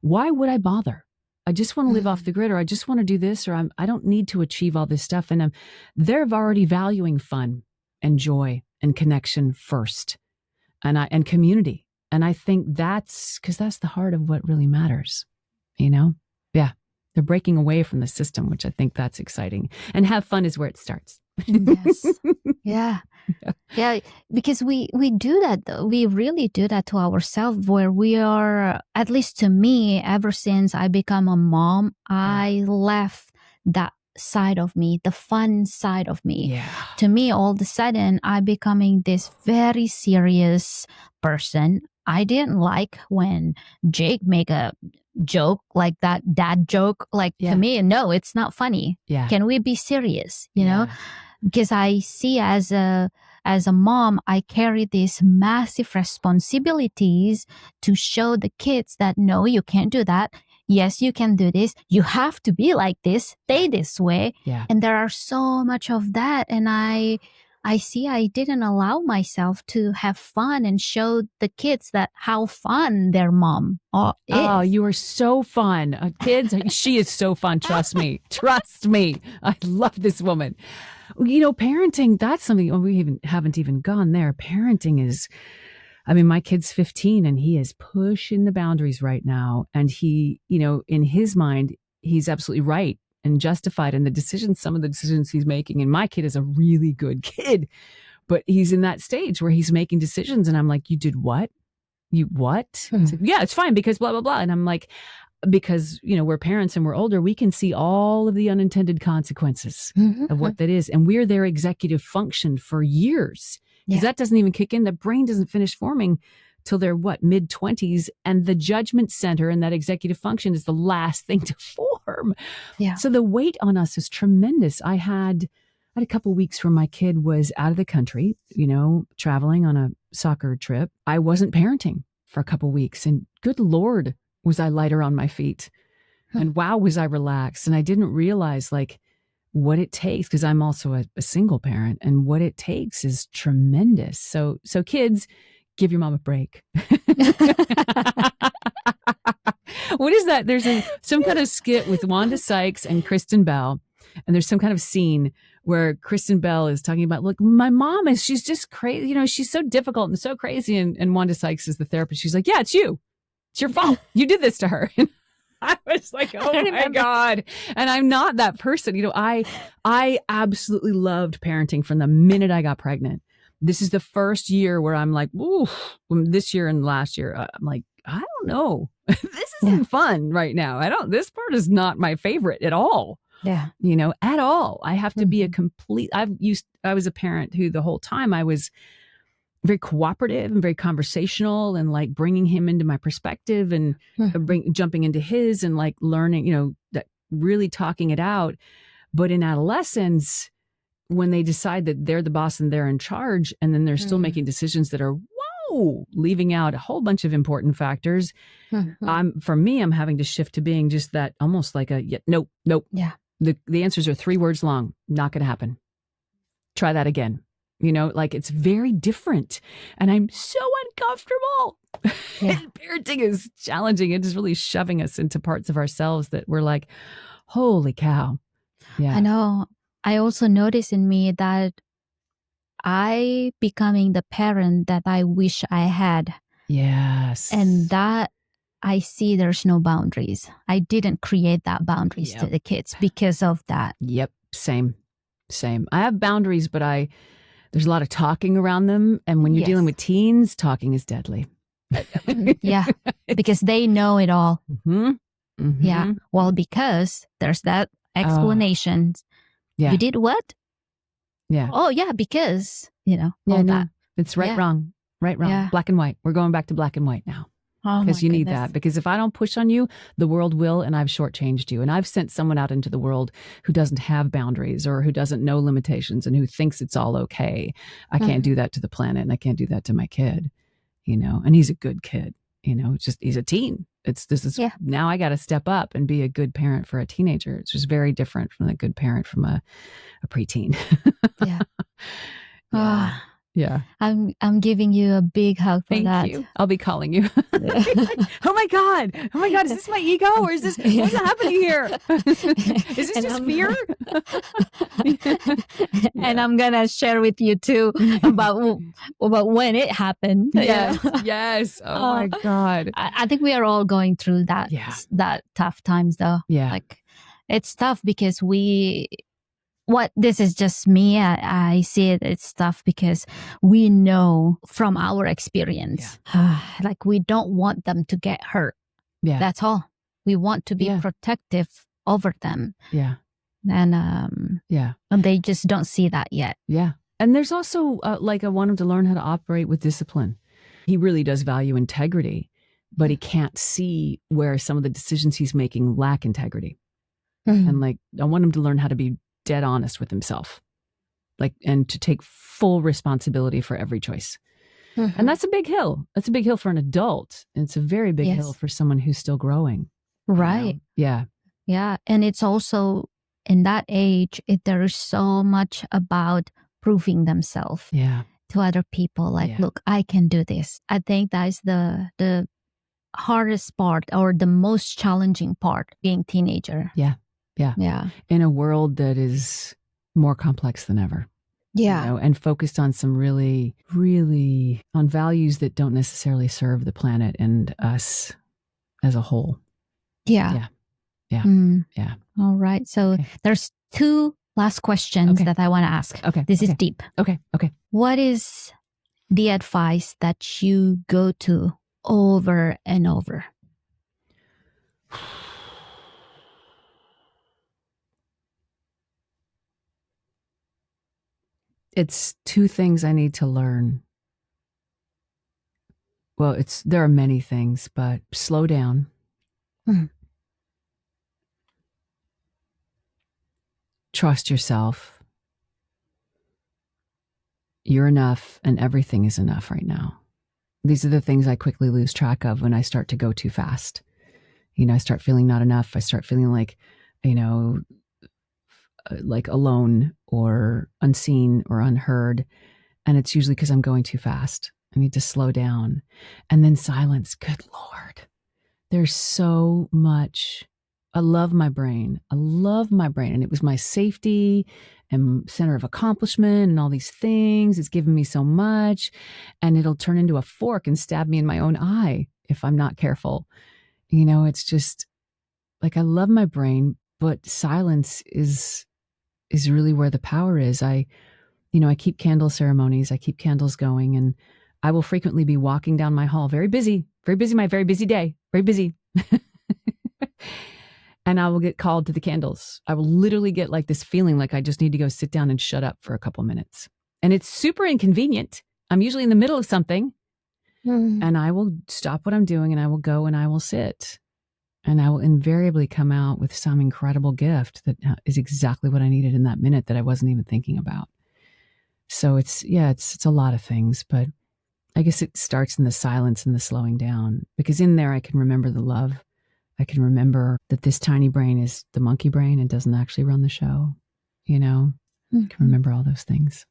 why would I bother? I just want to live off the grid, or I just want to do this, or I don't need to achieve all this stuff. And they're already valuing fun and joy and connection first, and community. And I think that's because that's the heart of what really matters, Yeah. They're breaking away from the system, which I think that's exciting. And have fun is where it starts. Yes. Yeah. Yeah, because we do that though. We really do that to ourselves where we are, at least to me, ever since I become a mom, I left that side of me, the fun side of me. Yeah. To me, all of a sudden, I becoming this very serious person. I didn't like when Jake make a joke like that dad joke. Like Yeah. to me, no, it's not funny. Yeah. Can we be serious? You know? Yeah. Because I see as a mom, I carry these massive responsibilities to show the kids that no, you can't do that. Yes, you can do this. You have to be like this, stay this way. Yeah. And there are so much of that. And I see I didn't allow myself to have fun and show the kids that how fun their mom is. Oh, you are so fun. Kids, she is so fun. Trust me. Trust me. I love this woman. You know, parenting, that's something we haven't even gone there. Parenting is, I mean, my kid's 15 and he is pushing the boundaries right now. And he, you know, in his mind, he's absolutely right and justified in some of the decisions he's making. And my kid is a really good kid, but he's in that stage where he's making decisions. And I'm like, you did what? You what? It's like, yeah, it's fine because blah, blah, blah. And I'm like, because, you know, we're parents and we're older, we can see all of the unintended consequences of what that is. And we're their executive function for years because that doesn't even kick in. The brain doesn't finish forming till they're mid-20s. And the judgment center and that executive function is the last thing to form. Yeah. So the weight on us is tremendous. I had a couple weeks where my kid was out of the country, you know, traveling on a soccer trip. I wasn't parenting for a couple weeks. And good Lord, was I lighter on my feet. And wow, was I relaxed. And I didn't realize like what it takes, because I'm also a single parent, and what it takes is tremendous. So kids, give your mom a break. What is that? There's some kind of skit with Wanda Sykes and Kristen Bell. And there's some kind of scene where Kristen Bell is talking about, look, my mom she's just crazy. You know, she's so difficult and so crazy. And Wanda Sykes is the therapist. She's like, yeah, it's you. It's your fault. You did this to her. I was like, oh my God. And I'm not that person. You know, I absolutely loved parenting from the minute I got pregnant. This is the first year where I'm like, ooh, this year and last year, I'm like, I don't know. This isn't fun right now. This part is not my favorite at all. Yeah. You know, at all. I have to be I was a parent who the whole time I was very cooperative and very conversational and like bringing him into my perspective and jumping into his and like learning, you know, that really talking it out. But in adolescence, when they decide that they're the boss and they're in charge, and then they're still making decisions that are, leaving out a whole bunch of important factors. For me, I'm having to shift to being just that, almost like nope. Yeah. The answers are 3 words long. Not going to happen. Try that again. You know, like it's very different. And I'm so uncomfortable. Yeah. Parenting is challenging. It is really shoving us into parts of ourselves that we're like, holy cow. Yeah. I know. I also notice in me that I becoming the parent that I wish I had. Yes. And that I see there's no boundaries. I didn't create that boundaries to the kids because of that. Yep. Same. I have boundaries, but there's a lot of talking around them. And when you're dealing with teens, talking is deadly. Yeah. Because they know it all. Mm-hmm. Mm-hmm. Yeah. Well, because there's that explanation. Yeah. You did what? Yeah. Oh, yeah, because, you know, all that. It's right, wrong. Yeah. Black and white. We're going back to black and white now. Because you need that. Because if I don't push on you, the world will, and I've shortchanged you. And I've sent someone out into the world who doesn't have boundaries or who doesn't know limitations and who thinks it's all okay. I can't do that to the planet, and I can't do that to my kid, you know. And he's a good kid, you know. It's just he's a teen. Now I got to step up and be a good parent for a teenager. It's just very different from a good parent from a preteen. Yeah. Yeah. Yeah. I'm giving you a big hug for that. Thank you. I'll be calling you. Oh my God. Is this my ego, or is this what's happening here? Is this just fear? And I'm gonna share with you too about when it happened. Yes. Oh my God. I think we are all going through that tough times though. Yeah. Like it's tough because we what this is just me. I see it. It's tough because we know from our experience, like we don't want them to get hurt. Yeah. That's all. We want to be Yeah. protective over them. Yeah. And Yeah. and they just don't see that yet. Yeah. And there's also like I want him to learn how to operate with discipline. He really does value integrity, but he can't see where some of the decisions he's making lack integrity. And like, I want him to learn how to be dead honest with himself, like, and to take full responsibility for every choice. And that's a big hill. That's a big hill for an adult. And it's a very big hill for someone who's still growing. Right. You know? Yeah. Yeah. And it's also in that age, there is so much about proving themselves to other people. Like, look, I can do this. I think that is the hardest part or the most challenging part being teenager. Yeah. Yeah. Yeah. In a world that is more complex than ever. Yeah. You know, and focused on some really, really on values that don't necessarily serve the planet and us as a whole. Yeah. Yeah. Yeah. Yeah. All right. So there's two last questions that I want to ask. Okay. This is deep. Okay. Okay. What is the advice that you go to over and over? It's two things I need to learn. Well, there are many things, but slow down. Trust yourself. You're enough and everything is enough right now. These are the things I quickly lose track of when I start to go too fast. You know, I start feeling not enough. I start feeling like, you know, like alone or unseen or unheard. And it's usually because I'm going too fast. I need to slow down. And then silence. Good Lord. There's so much. I love my brain. I love my brain. And it was my safety and center of accomplishment and all these things. It's given me so much. And it'll turn into a fork and stab me in my own eye if I'm not careful. You know, it's just like I love my brain, but silence is really where the power is. I keep candle ceremonies. I keep candles going, and I will frequently be walking down my hall, very busy, my very busy day, very busy. And I will get called to the candles. I will literally get like this feeling like I just need to go sit down and shut up for a couple minutes. And it's super inconvenient. I'm usually in the middle of something, and I will stop what I'm doing and I will go and I will sit. And I will invariably come out with some incredible gift that is exactly what I needed in that minute that I wasn't even thinking about. So it's a lot of things, but I guess it starts in the silence and the slowing down, because in there I can remember the love. I can remember that this tiny brain is the monkey brain and doesn't actually run the show. You know, I can remember all those things.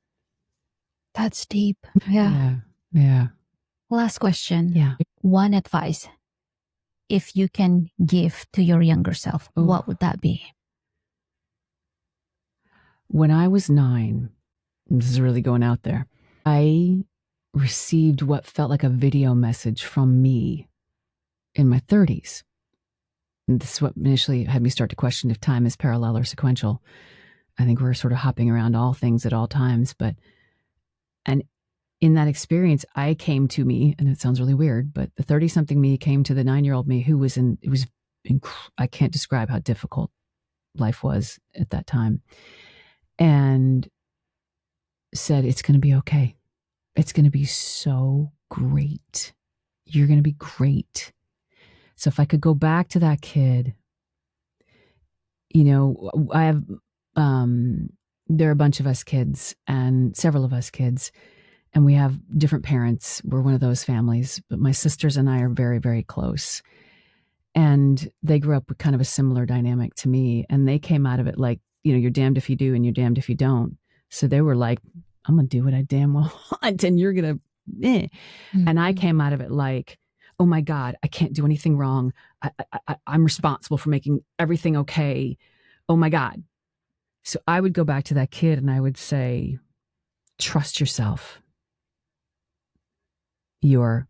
That's deep. Yeah. Yeah. Last question. Yeah. One advice, if you can give to your younger self, what would that be? When I was 9, this is really going out there, I received what felt like a video message from me in my 30s. And this is what initially had me start to question if time is parallel or sequential. I think we're sort of hopping around all things at all times. And in that experience, I came to me, and it sounds really weird, but the 30-something me came to the 9-year-old me who I can't describe how difficult life was at that time. And said, it's going to be okay. It's going to be so great. You're going to be great. So if I could go back to that kid, you know, I have, there are a bunch of us kids and several of us kids, and we have different parents. We're one of those families, but my sisters and I are very, very close. And they grew up with kind of a similar dynamic to me. And they came out of it like, you know, you're damned if you do and you're damned if you don't. So they were like, I'm going to do what I damn well want, and you're going to, And I came out of it like, oh my God, I can't do anything wrong. I'm responsible for making everything okay. Oh my God. So I would go back to that kid and I would say, trust yourself. You're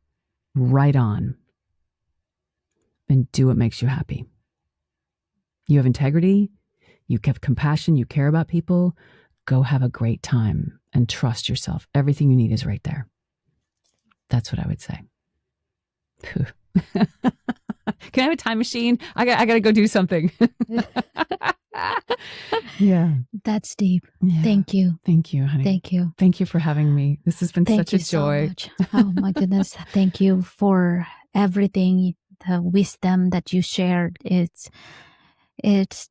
right on. And do what makes you happy. You have integrity. you have compassion, you care about people, go have a great time and trust yourself. Everything you need is right there. That's what I would say. Can I have a time machine? I got to go do something. Yeah. That's deep. Yeah. Thank you. Thank you, honey. Thank you. Thank you for having me. This has been Thank such a you so joy. much. Oh my goodness. Thank you for everything, the wisdom that you shared. It's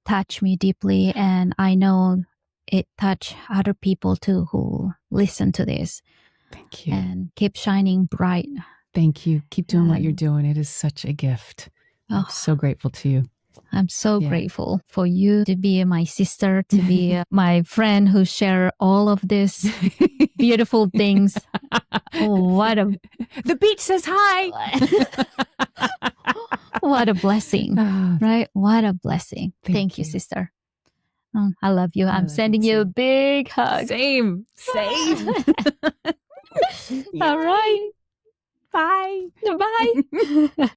touched me deeply, and I know it touched other people too who listen to this. Thank you. And keep shining bright. Thank you. Keep doing what you're doing. It is such a gift. I'm so grateful to you. I'm so grateful for you to be my sister, to be my friend who share all of these beautiful things. Oh, the beach says hi. What a blessing, right? What a blessing. Thank you, you. sister. I love you. I'm sending you a big hug. Same. All right. Bye. Bye.